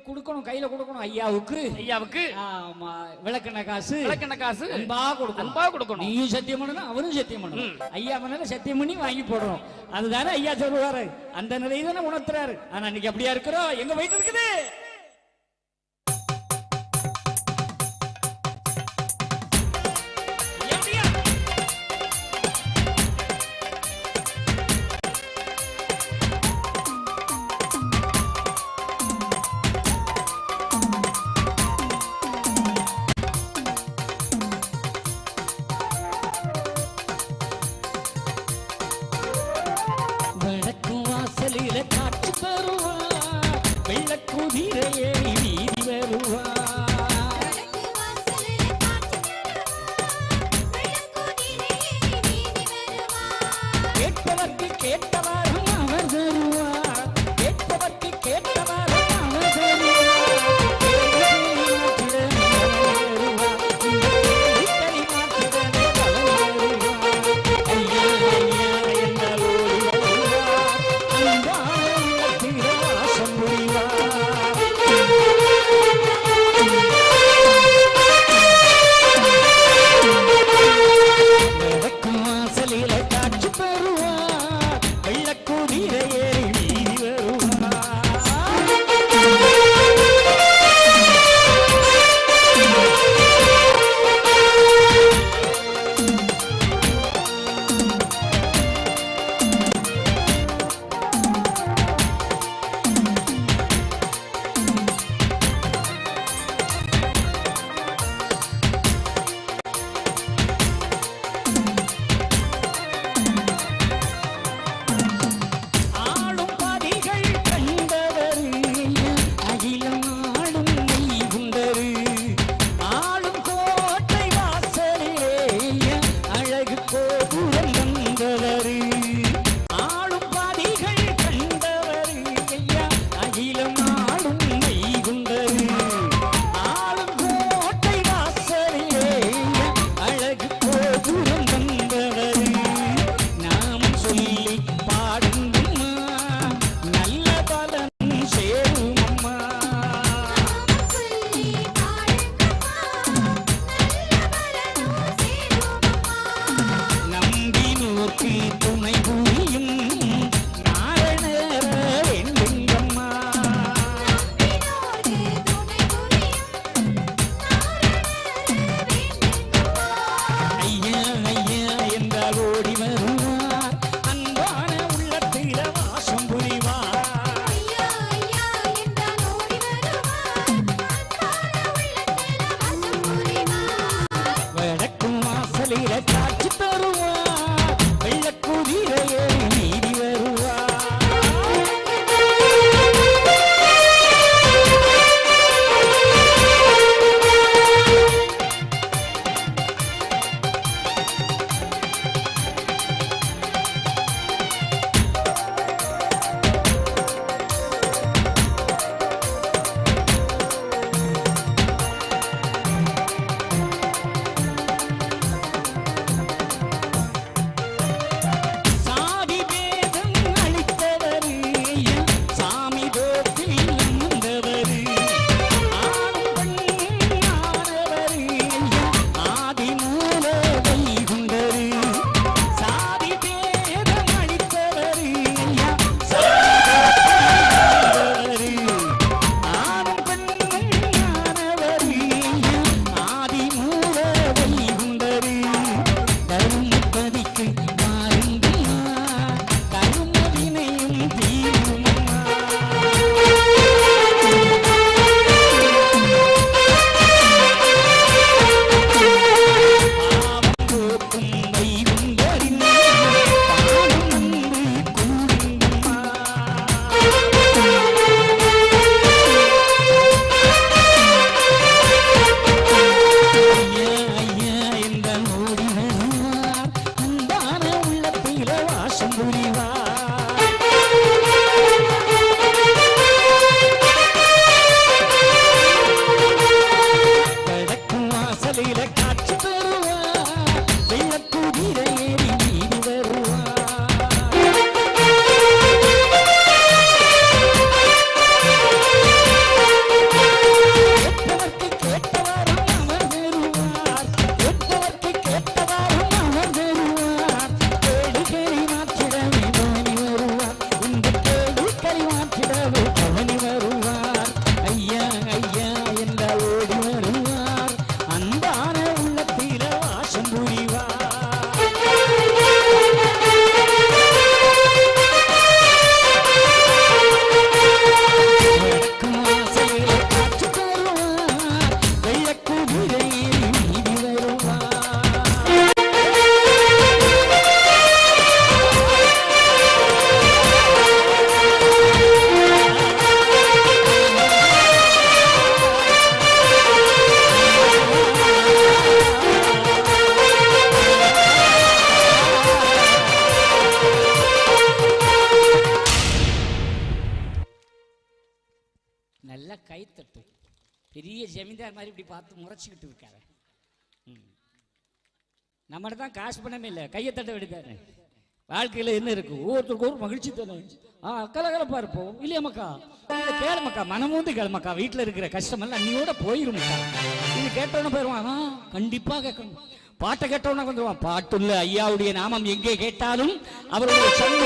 Speaker 1: கொடுக்கணும், கையில கொடுக்கணும் ஐயாவுக்கு.
Speaker 2: ஐயாவுக்கு
Speaker 1: ஆமா விளக்கெண்ண காசு.
Speaker 2: விளக்கெண்ண காசு
Speaker 1: அன்பா கொடுக்கணும்.
Speaker 2: அன்பா கொடுக்கணும்.
Speaker 1: நீயும் சத்தியம் பண்ணணும், அவரும் சத்தியம் பண்ணணும். ஐயா பண்ணல சத்தியம் பண்ணி வாங்கி போடுறோம். அதுதானே ஐயா சொல்லுவாரு. அந்த நிலையை தானே உணர்த்துறாரு. ஆனா இன்னைக்கு அப்படியா இருக்கிறோம்? எங்க போயிட்டு இருக்குது? காட்சி தருவா வெள்ளக்குதிரையே வீதி வருவா. கேட்பவர்க்கு கேட்டவாறும் அவர் தருவா. கேட்பவர்க்கு கேட்டவாறும் அவர் தருவா. காட்சி தருவா வெள்ளக்குதிரையே வீதி வருவா. காட்சி கைத்தட்டு. பெரிய ஜமீன்தார் மாதிரி இப்படி பார்த்து முறைச்சிக்கிட்டு இருக்காரு. நம்மகிட்ட தான் காசு பண்ணமே இல்லை, கையை தட்ட விடுத்தாரு. வாழ்க்கையில் என்ன இருக்கு, ஒவ்வொருத்தருக்கு ஒரு மகிழ்ச்சி தானே. கலகலப்பா இருப்போம் இல்லையா மக்கா? கேளுமக்கா, மனமூந்து கேளுமக்கா. வீட்டில் இருக்கிற கஷ்டமெல்லாம் அன்னியோட போயிருமக்கா. இது கேட்டவன போயிடுவான். கண்டிப்பாக கேட்கணும். பாட்டை கேட்டவன வந்துடுவான். பாட்டுள்ள ஐயாவுடைய நாமம் எங்கே கேட்டாலும், அவருடைய கேட்டாலும்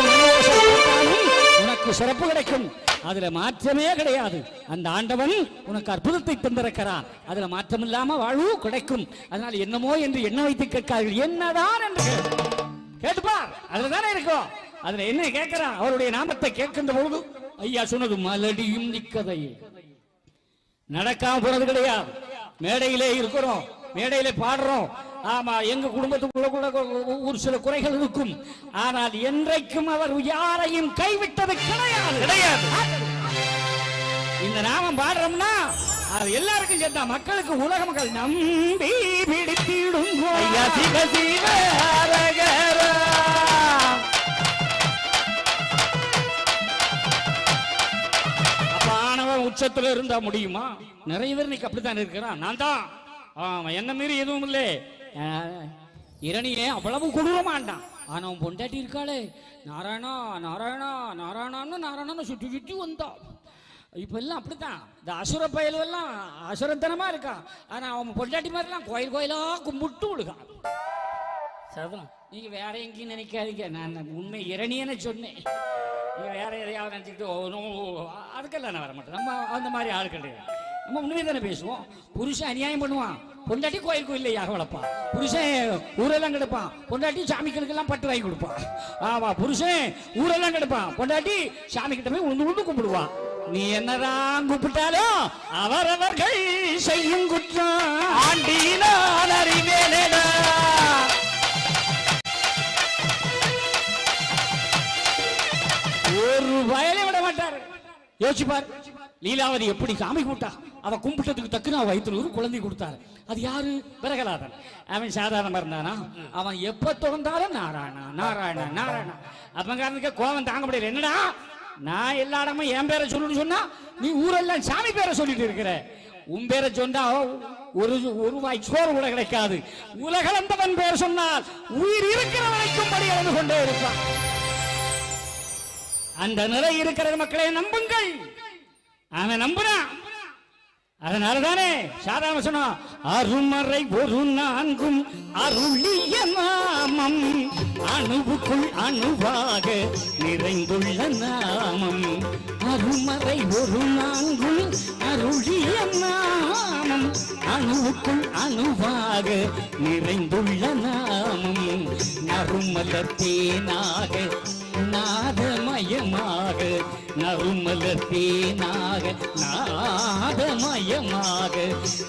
Speaker 1: உனக்கு சிறப்பு கிடைக்கும். அதுல மாற்றமே கிடையாது. அந்த ஆண்டவன் உனக்கு அற்புதத்தை தந்திருக்கிறான். அதுல மாற்றம் இல்லாம வாழ்வு கிடைக்கும். அதனால என்னமோ என்று எண்ண வைத்து கேட்கார்கள். என்னதான் என்று கேட்டுப்பார், அதுலதானே இருக்கும். அதுல என்ன கேட்கிறான்? அவருடைய நாமத்தை கேட்கின்ற பொழுது ஐயா சொன்னது மலடியும் நிக்கதை. நடக்காம போறது கிடையாது. மேடையிலே இருக்கிறோம், மேடையிலே பாடுறோம். ஆமா, எங்க குடும்பத்துக்குள்ள கூட ஒரு சில குறைகள் இருக்கும். ஆனால் என்றைக்கும் அவர் யாரையும் கைவிட்டது கிடையாது. இந்த நாமம் பாடுறோம்னா அது எல்லாருக்கும் சேர்த்தா, மக்களுக்கு உலக மக்கள் நம்பி பிடித்திடும். அப்பானவன் உச்சத்துல இருந்தா முடியுமா? நிறைய பேர் இன்னைக்கு அப்படித்தான் இருக்கிறான். நான் தான் என்ன மீறி எதுவும் இல்லை. இரணியே அவ்வளவு கொடூரமாண்டான். ஆனா அவன் பொண்டாட்டி இருக்காளே, நாராயணா நாராயணா நாராயணான்னு நாராயணன்னு சுற்றி சுற்றி வந்தான். இப்ப எல்லாம் அப்படித்தான். இந்த அசுர பயலெல்லாம் அசுரத்தனமா இருக்கான். ஆனா அவன் பொண்டாட்டி மாதிரிலாம் கோயில் கோயிலா கும்பிட்டு விடுக்கான். சரிதான், நீங்க வேற எங்கேயும் நினைக்காதீங்க. நான் உண்மை இரணியன்னு சொன்னேன். நீங்க வேற எதையாவது நினைச்சுக்கிட்டு அதுக்கெல்லாம் நான் வர மாட்டேன். நம்ம அந்த மாதிரி ஆள் கிடையாது. நம்ம உண்மையை தானே பேசுவோம். புருஷன் அநியாயம் பண்ணுவான், பொண்டாட்டி கோயில் கோயில் யாக வளர்ப்பான். புருஷன் ஊரெல்லாம் கெடுப்பான், பொண்டாட்டி சாமிகளுக்கெல்லாம் பட்டு வாங்கி கொடுப்பான். ஆமா, புருஷன் ஊரெல்லாம் கெடுப்பான், பொண்டாட்டி சாமி கிட்ட போய் உண்டு உண்டு கும்பிடுவான். நீ என்னதான் கூப்பிட்டாலும் அவரவர்கள் செய்யும் குற்றம் ஆண்டினால் அறிவேனடா. ஒரு வயலை விட மாட்டாரு. யோசிப்பார், லீலாவதி எப்படி சாமி கூட்டா, அவ கும்பிட்டதுக்கு தக்குன்னு வயிற்றுல ஒரு குழந்தை கொடுத்தாரு. அது யாரு? பிரகலாதன். அவன் சாதாரணமா இருந்தானா? அவன் எப்ப தொடர்ந்தாலும் நாராயணா நாராயணா நாராயணா. அப்பங்காரனுக்கு கோபம் தாங்க முடியல. என்னடா, நான் எல்லா இடமும் என் பேரை சொல்லணும்னு சொன்னா நீ ஊரெல்லாம் சாமி பேரை சொல்லிட்டு இருக்கிற. உன் பேரை சொன்னா ஒரு வாய் சோறு கூட கிடைக்காது. உலகளந்தவன் பேர் சொன்னால் உயிர் இருக்கிற வரைக்கும் படி அளந்து கொண்டே இருப்பான். அந்த நிலை இருக்கிற மக்களை நம்புங்கள். அவன் நம்புறான். அதனாலதானே சாதாரண சொன்னா, அருமறை ஒரு நான்கும் அருளிய நாமம், அணுவுக்குள் அணுவாக நிறைந்துள்ள நாமம். அருமறை ஒரு நான்கும் அருளிய நாமம், அணுவுக்குள் அணுவாக நிறைந்துள்ள நாமம். நறுமலர் தேனாக நாதமயமாக, நறுமலர் தேனாக நாதமயமாக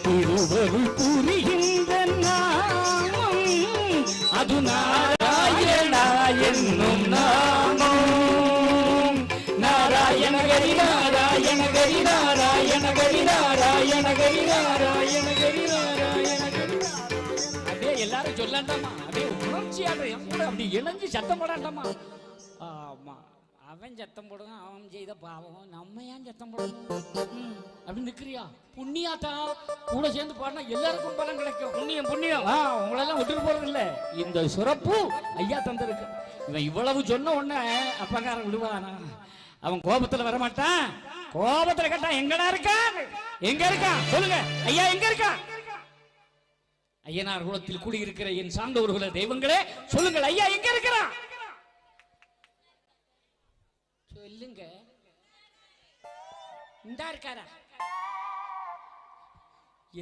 Speaker 1: திருவருள் புரிகின்ற நாமம் அது நாராயணா என்னும் நாமம். நாராயண கரி நாராயண கரி நாராயண கரி நாராயண கரி நாராயண கரி நாராயண கரி. அப்படியே எல்லாரும் சொல்லாண்டாமா, அப்படியே உணர்ச்சியாடுற கூட அப்படி இணைஞ்சு சத்தம் போடாண்டாமா. ஆமா, அவன் சத்தம் போடுங்க, அவன் செய்த பாவம், நம்ம ஏன் சத்தம் போடணும் அப்படின்னு நிக்கிறியா? புண்ணியாத்தா கூட சேர்ந்து பாடினா எல்லாருக்கும் பலன் கிடைக்கும். புண்ணியம் புண்ணியம். உங்களெல்லாம் விட்டுட்டு போறது இல்ல. இந்த சிறப்பு ஐயா தந்திருக்கு. இவன் இவ்வளவு சொன்ன உடனே அப்பங்காரன் விடுவானா? அவன் கோபத்துல வரமாட்டான். கோபத்துல கேட்டான், எங்கடா இருக்கான், எங்க இருக்கான் சொல்லுங்க ஐயா, எங்க இருக்கான்? ஐயனார் குலத்தில் குடியிருக்கிற என் சார்ந்தவர்கள தெய்வங்களே சொல்லுங்கள், ஐயா எங்க இருக்கிறான் சொல்லுங்க. இந்தா இருக்காரா?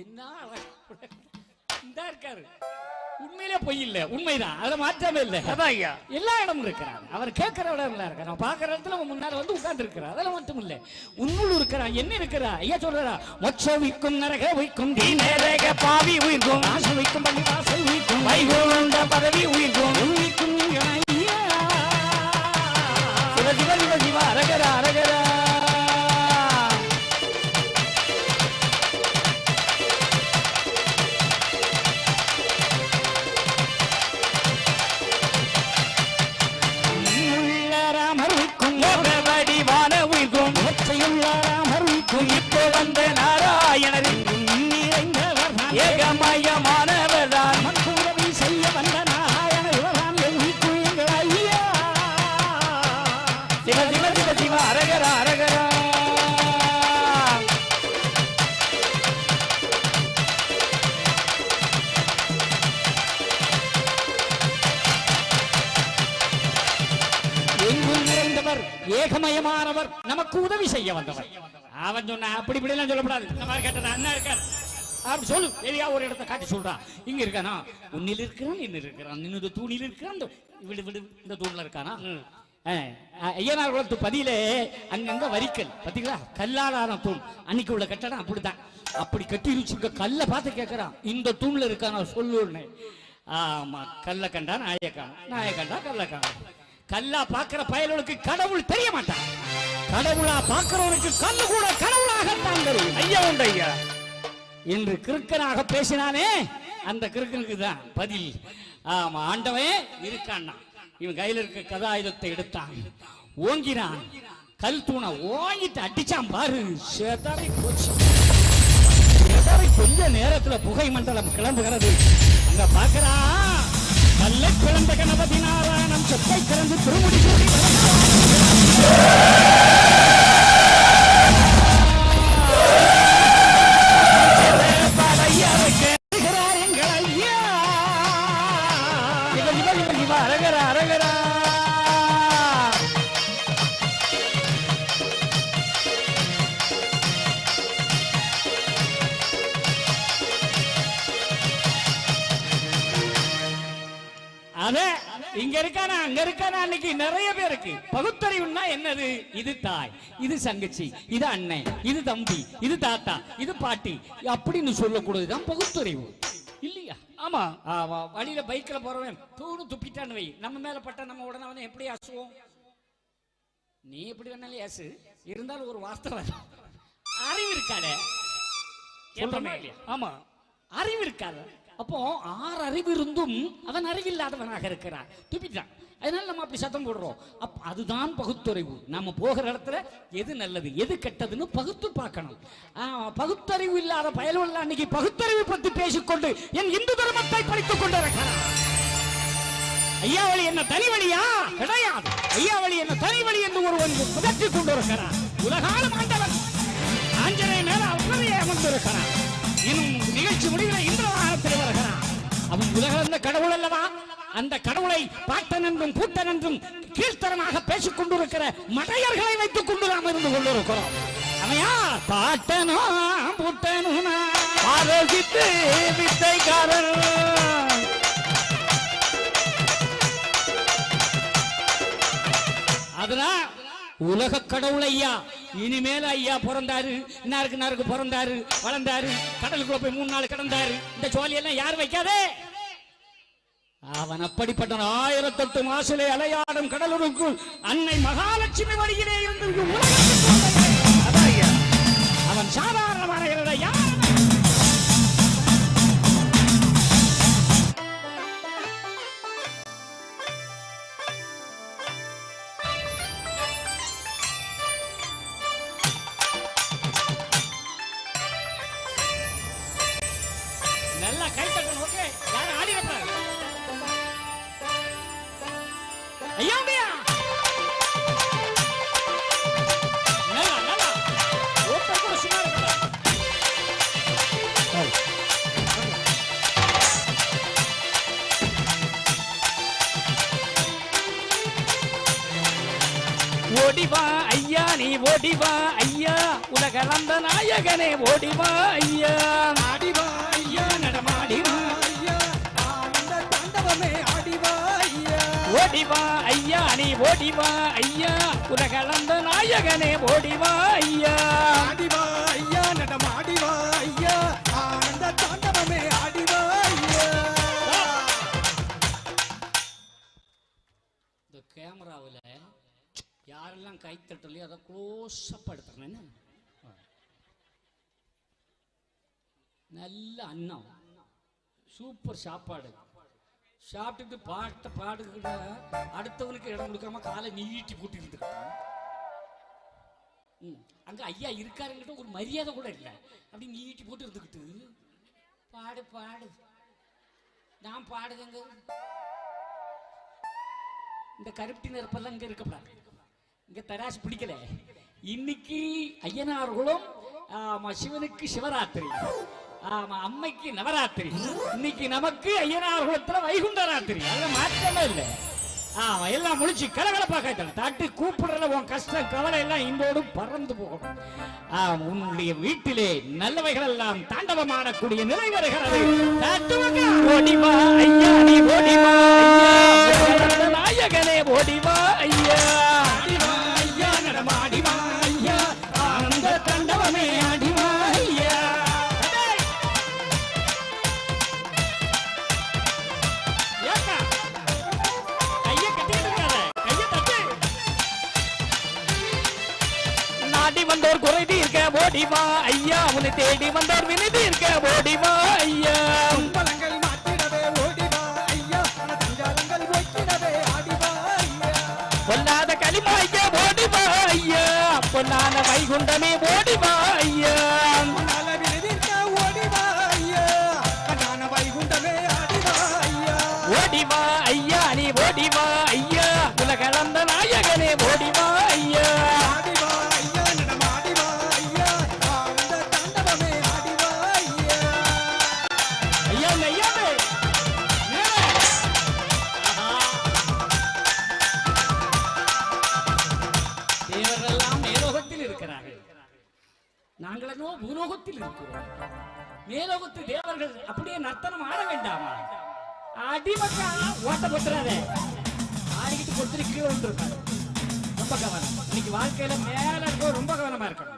Speaker 1: என்ன இந்தா இருக்காரு. உண்மையிலே பொய் இல்ல, உண்மைதான். அதை மாற்றமே இல்லை. அதான் ஐயா எல்லா இடமும் இருக்கிறார். அவர் கேட்கிற இடம் எல்லாம் இருக்கிறார். பார்க்கிற இடத்துல முன்னால வந்து உட்கார்ந்து இருக்கிறார். அதெல்லாம் மட்டும் இல்ல, உன்னுள் இருக்கிறார். என்ன இருக்கிறா? ஐயா சொல்றா, மொச்ச வைக்கும் நரக வைக்கும் தீநரக பாவி உயிர்க்கும் ஆசை வைக்கும் பள்ளி வாசல் உயிர்க்கும் வைகுண்ட பதவி உயிர்க்கும் உயிர்க்கும் ஐயா. சிவ சிவ சிவ சிவ அரகரா அரகரா. இப்போ வந்த ஏகமயமானவர், நமக்கு உதவி செய்ய வந்தவர். அவன் சொன்ன அப்படி இப்படி எல்லாம் சொல்லப்படாது. இந்த மாதிரி கேட்டதா அண்ணா இருக்கார் அப்படி சொல்லு. எதையா ஒரு இடத்தை காட்டி சொல்றான். இங்க இருக்கானா, உன்னில் இருக்கிறான், இன்னும் இருக்கிறான், இன்னொரு தூணில் இருக்கிறான், விடு விடு இந்த தூண்ல இருக்கானா. ஐயனார் குளத்து பதியிலே அங்கங்க வரிக்கல் பாத்தீங்களா, கல்லாலான தூண். அன்னைக்கு உள்ள கட்டடம் அப்படித்தான். அப்படி கட்டி வச்சிருக்க கல்லை பார்த்து கேட்கறான், இந்த தூண்ல இருக்கானா சொல்லுன்னு. ஆமா, கல்ல கண்டா நாயக்கான, நாய கண்டா கல்ல காணும். கல்லா பாக்குற பயலுக்கு கடவுள் தெரிய மாட்டான். கடவுளா பாக்குறவனுக்கு கல்லு கூட கடவுளாகத்தான் தெரியும். ஐயா உண்டு ஐயா என்று கிறுக்கனாக பேசினானே, அந்த கிறுக்கனுக்கு தான் பதில். ஆமா, ஆண்டவன் இருக்கான்னா. இவன் கையில இருக்க கதாயுதத்தை எடுத்தான், ஓங்கினான், கல் தூணை ஓங்கிட்டு அடிச்சான் பாரு. சேதாரி போச்சு. சேதாரி கொஞ்ச நேரத்துல புகை மண்டலம் கிளம்புகிறது. அங்க பாக்குறா, கல்லை கிளம்ப கணபதி நாராயணம் சொத்தை கிளம்பு திருமுடி கூட்டி அரகரா அரகரா. அதே இங்க இருக்கானா அங்க இருக்கானா, அன்னைக்கு நிறைய பேருக்கு பகுத்தறிவுன்னா என்னது? இது தாய், இது சங்கச்சி, இது அண்ணன், இது தம்பி, இது தாத்தா, இது பாட்டி அப்படின்னு சொல்லக்கூடாதுதான் பகுத்தறிவு இல்லையா? ஆமா ஆமா. வழியில பைக்ல போறவன் தூணு துப்பிட்டான்னு வை, நம்ம மேல பட்ட நம்ம உடனே அவனை எப்படி ஆசுவோம்? நீ எப்படி வேணாலும் ஏசு, இருந்தாலும் ஒரு வாஸ்தவ அறிவு இருக்காத சொல்றமே. ஆமா, அறிவு இருக்காத. அப்போ 6 அறிவு இருந்தும் அவன் அறிவில்லாதவனாக இருக்கிறான், துப்பிட்டான். அதனால நம்ம அப்படி சத்தம் போடுறோம். அதுதான் பகுத்தறிவு. நம்ம போகிற இடத்துல எது நல்லது எது கெட்டதுன்னு பகுத்து பார்க்கணும். பகுத்தறிவு இல்லாத பயலுள்ள அன்னைக்கு பகுத்தறிவு பற்றி பேசிக்கொண்டு என் இந்து தர்மத்தை படித்துக் கொண்டிருக்கிறான். ஐயாவளி என்ன தனி வழியா? கிடையாது. ஐயாவளி என்ன தனி வழி என்று ஒருவன் புதற்றிக் கொண்டிருக்கிறான். உலகாலும் ஆண்டவன் ஆஞ்சநேய மேல அவரையே அமர்ந்திருக்கிறான். இன்னும் நிகழ்ச்சி முடிவில் இந்திரவாகத்தில் வருகிறான். அவன் உலகளந்த கடவுள் அல்லவா? அந்த கடவுளை பாட்டன் என்றும் கூட்டன் என்றும் கீழ்த்தரமாக பேசிக் கொண்டிருக்கிற மடையர்களை வைத்துக் கொண்டு நாம் இருந்து கொண்டிருக்கிறோம். அவையா பாட்டனோ புட்டனும் ஆரோக்கித்து வித்தைக்காரர். அதனால் உலக கடவுள் ஐயா. இனிமேல ஐயா பிறந்தாரு, இன்னாருக்கு பிறந்தாரு, வளர்ந்தாரு, கடலுக்குள்ள போய் 3 நாள் கிடந்தாரு, இந்த சோழியெல்லாம் யார் வைக்காதே? அவன் அப்படிப்பட்ட 1008 மாசிலே அலையாடும் கடலுக்குள் அன்னை மகாலட்சுமி வழியிலே இருந்து அவன் சாதாரணமான யார்? நல்லா கை தட்டணும். ஓகே, யாரும் ஆடிடப்படாது. ஐயா நல்லா நல்லா ஓட்ட கூட சும்மா இருக்கா. ஓடிவா ஐயா, நீ ஓடிவா ஐயா, உலகளந்த நாயகனே ஓடிவா ஐயா. ஆடிவா ஐயா, நடமாடிவா ஐயா, ஆனந்த தாண்டவமே ஆடிவா ஐயா. ஓடிவா ஐயா, நீ ஓடிவா ஐயா, உலகளந்த நாயகனே ஓடிவா ஐயா. ஆடிவா ஐயா, நடமாடிவா ஐயா, ஆனந்த தாண்டவமே ஆடிவா ஐயா. இந்த கேமராவில் யாரெல்லாம் கை தட்டலையோ அதை க்ளோஸ்அப் எடுத்துறேன். நல்ல அன்னம், சூப்பர் சாப்பாடு சாப்பிட்டுட்டு பாட்டை பாடுகிட்ட அடுத்தவனுக்கு இடம் கொடுக்காம காலை நீட்டி போட்டு இருந்துக்கிட்டான். அங்க ஐயா இருக்காருங்கிட்ட ஒரு மரியாதை கூட இல்லை. அப்படி நீட்டி போட்டு இருந்துக்கிட்டு பாடு பாடு நான் பாடுங்க. இந்த கருப்பட்டி நெருப்பெல்லாம் இங்க இருக்கப்படாது. இங்க தராசு பிடிக்கல. இன்னைக்கு ஐயனார்களும் சிவனுக்கு சிவராத்திரி, ஆமா அம்மைக்கு நவராத்திரி. இன்னைக்கு நமக்கு ஐயனார் குலத்துல வைகுண்ட ராத்திரி. அதுல மாற்றமே இல்லை. ஆமா எல்லாம் முடிச்சு கலகலப்பா கேட்டேன் தட்டு கூப்பிடுறல உன் கஷ்டம் கவலை எல்லாம் இன்றோடு பறந்து போகும். உன்னுடைய வீட்டிலே நல்லவைகள் எல்லாம் தாண்டவமாடக்கூடிய நிலை வருகிறது.
Speaker 2: ஓடிவா ஐயா நீ ஓடிவா ஐயா நாயகனே ஓடிவா ஐயா
Speaker 1: ஐயா நடமாடிவா ஐயா ஆனந்த தாண்டவமே ஆடிவா ஐயா.
Speaker 2: நாடி வந்தோர் குறை தீர்க்க ஓடிவா ஐயா உன்னை தேடி வந்தோர் வினை தீர்க்க ஓடிவா ஐயா
Speaker 3: பழங்கள் மாற்றிடவே ஓடிவா ஐயா தஞ்சாலங்கள் வைக்கிடவே ஆடிவா ஐயா
Speaker 2: பொல்லாத களிமாய்க்க ஓடிவா ஐயா பொன்னான வைகுண்டமே ஓடிவா ஐயா
Speaker 3: நால விருதிக்க ஓடிவா ஐயா கண்ணான வைகுண்டமே ஆடிவா ஐயா
Speaker 2: ஓடிவா ஐயா நீ ஓடிவா ஐயா உலகளந்த நாயகனே ஓடிவா ஐயா
Speaker 3: ஆடிவா ஐயா நடமாடிவா ஐயா ஆனந்த தாண்டவமே ஆடிவா ஐயா
Speaker 1: ஐயா ஐயாவே தேவரெல்லாம் மேலோகத்தில் இருக்கிறார்கள், நாங்களோ பூலோகத்தில் இருக்கிறோம். மேலோகத்து தேவர்கள் அப்படியே நர்த்தனம் ஆட வேண்டாமா? அடிமக்கா ஓட்ட போட்டுறாதே, ஆடிக்கிட்டு கொடுத்துட்டு கீழே வந்துருக்காரு. ரொம்ப கவனம், இன்னைக்கு வாழ்க்கையில மேல இருக்க ரொம்ப கவனமா இருக்கணும்.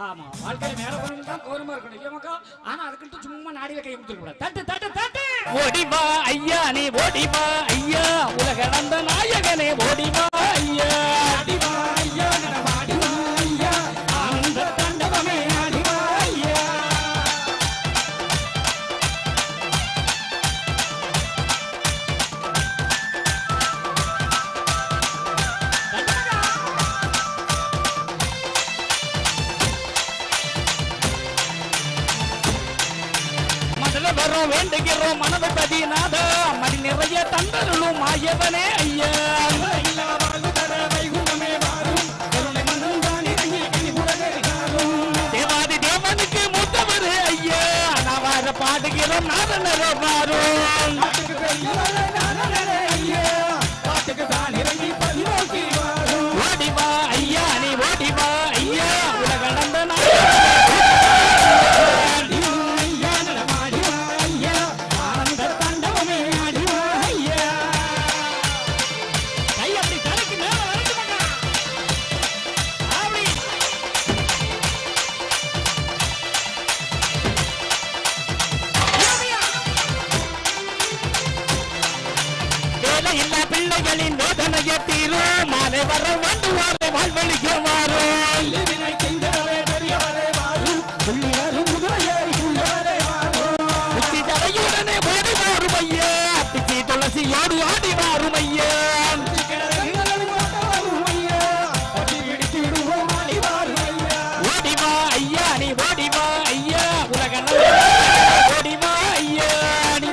Speaker 1: ஆமா வாழ்க்கையில மேல போனவங்க தான் கவனமா இருக்கணும் இல்லையாக்கா? ஆனா அதுக்கிட்ட சும்மா நாடியில கை கொடுத்துட கூடாது. தட்டு தட்டு தட்டு
Speaker 2: ஓடிவா ஐயா நீ ஓடிவா ஐயா உலகளந்த நாயகனே ஓடிவா ஐயா
Speaker 1: ஆடிவா ஐயா நடமாடிவா ஐயா ஆனந்த தாண்டவமே ஆடிவா ஐயா.
Speaker 2: மதுல வரோம் வேண்டுகிறோம் மனது பதிநாத மடி நிறைய தந்தருளும் மாயவனே ஐயா தேவாதி தேவனுக்கு மூத்தவர் ஐயா நான் வார பாடுகிறோம் நாதனர வாரும் ஓடிவா ஐயா நீ ஓடிவா ஐயா உலகளந்த இல்ல பிள்ளைகளின் வேதனைய தீரும் மாலை வர வேண்டுவாரை வாழ்வழிக்க மாறும் உச்சி தலையுடனே ஓடி மாறும் ஐயா பிச்சி துளசியோடு ஆடி மாறும் ஐயா ஓடிவா ஐயா நீ ஓடிவா ஐயா உலக ஓடிவா ஐயா நீ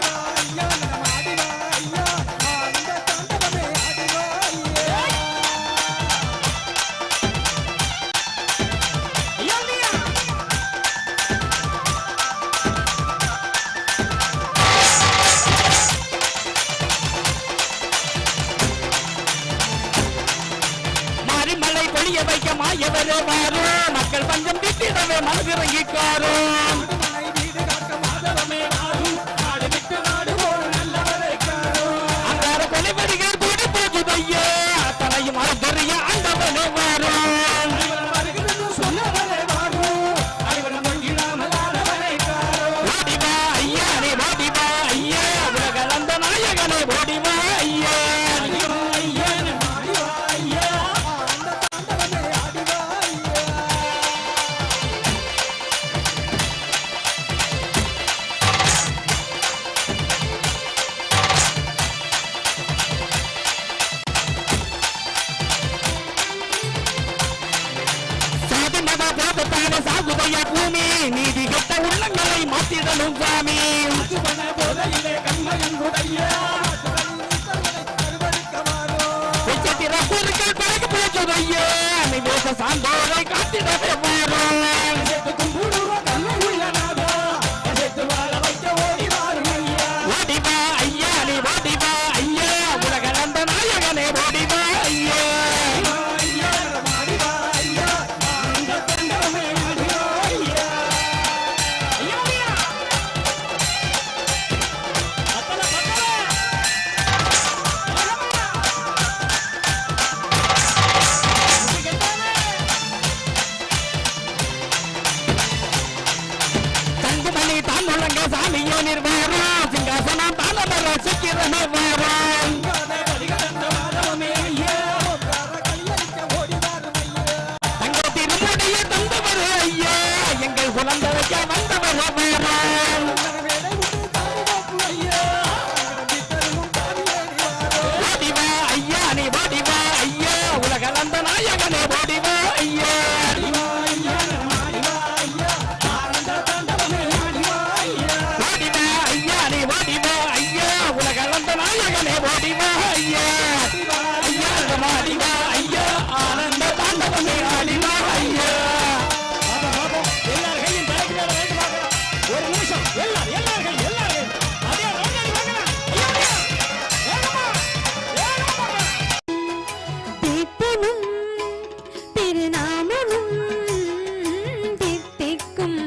Speaker 2: மாரிமலை பொழிய வைக்க மாயவரே வாரும் மக்கள் பஞ்சம் திட்டிடவே மனதிறங்கிக்காரும் அங்கார கொலைவரிகள் கூடி போகுதையா தனையும் அறுத்தறிய ஆண்டவனே வாரும் ஓடிவா ஐயா நீ ஓடிவா ஐயா உலகளந்த நாயகனே ஓடிவா ஐயா சாதி மத போதத்தான சாகுதைய பூமி நீதி கெட்ட உள்ளங்களை மாத்திடணும் சாமி உச்சத்திர பொருட்கள் பிறகு போச்சதையா நீ தேச சான்றோரை காத்திடவே மாறும் ஓடிவா ஐயா நீ ஓடிவா ஐயா உலகளந்த நாயகனே
Speaker 1: வீரமே வாராம் தங்க திருமணியை தந்தவர் ஐயா எங்கள் குழந்தை வைக்க வந்தவர் வீரம் ஓடிவா ஐயா நீ ஓடிவா ஐயா உலகளந்த நாயகனே ஓடிவா ஐயா ஓடிவா ஐயா நீ ஓடிவா ஐயா உலகளந்த நாயகனே ஓடிவா ஐயா ஐயா மாடிவா ஐயா ஆனந்த தாண்டவமே ஆடிவா ஐயா எல்லாரையும் தலைக்கு மேல வைத்து பார்க்கலாம் ஒரு நிமிஷம் எல்லாரும் அதே ரவுண்டாடி வாங்கலாம் ஐயா வேகமா
Speaker 4: தீர்த்தமும் திருநாமமும் தித்திக்கும்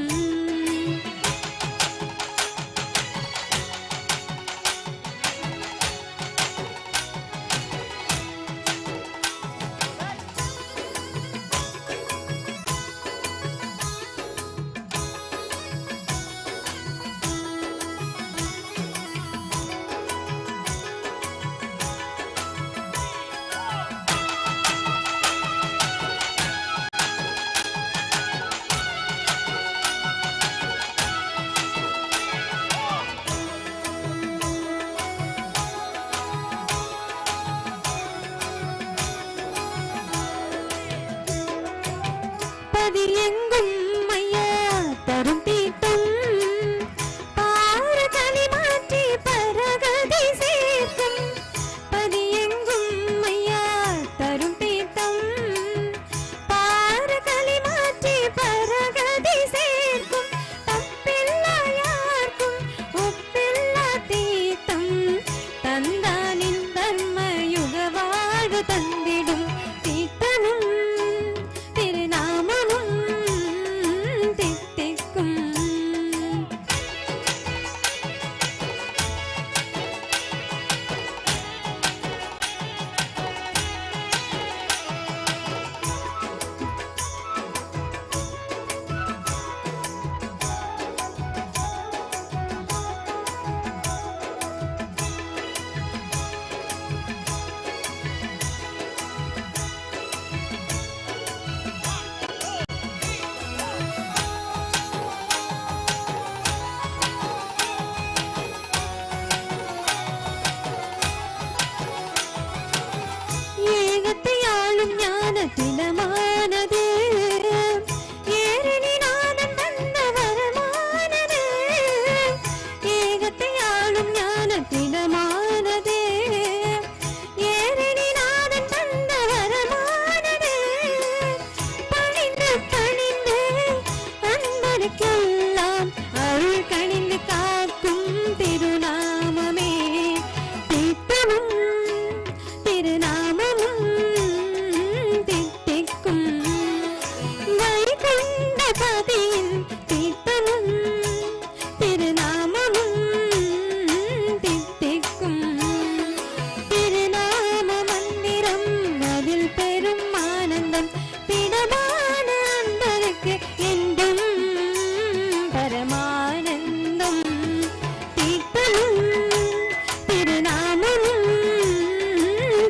Speaker 4: பதியெங்கும் ஐயா தரும் தீர்த்தம் பாரதலி மாற்றி பரகதி சேர்க்கும் பதியெங்கும் ஐயா தரும் தீர்த்தம் பாரதலி மாற்றி பரகதி சேர்க்கும் தப்பில்லா யாருக்கும் ஒப்பில்லா தீர்த்தம் தந்தானின் தர்ம யுக வாழ்வு தந்திடும் தீர்த்தமும் திருநாமமும் தித்திக்கும் ஏகத்தை ஆளும் ஞானத்திலமானது ஏரணி நாதம் தந்த வரமானது ஏகத்தை ஆளும் ஞானத்திலமானது ஏரணி நாதம் தந்த வரமானது பணிந்து பணிந்து அன்பருக்கெல்லாம் அருள் கணிந்து காக்கும் திருநாமமே தீர்த்தமும் திருநாமமும் தித்திக்கும் வைகுண்ட பதியின் தீர்த்தமும் திருநாமமும் தித்திக்கும் திருநாம மந்திரம் அதில் பெரும் ஆனந்தம் திடமான அன்பருக்கு என்றும் பரமானந்தம் தீர்த்தமும் திருநாமமும்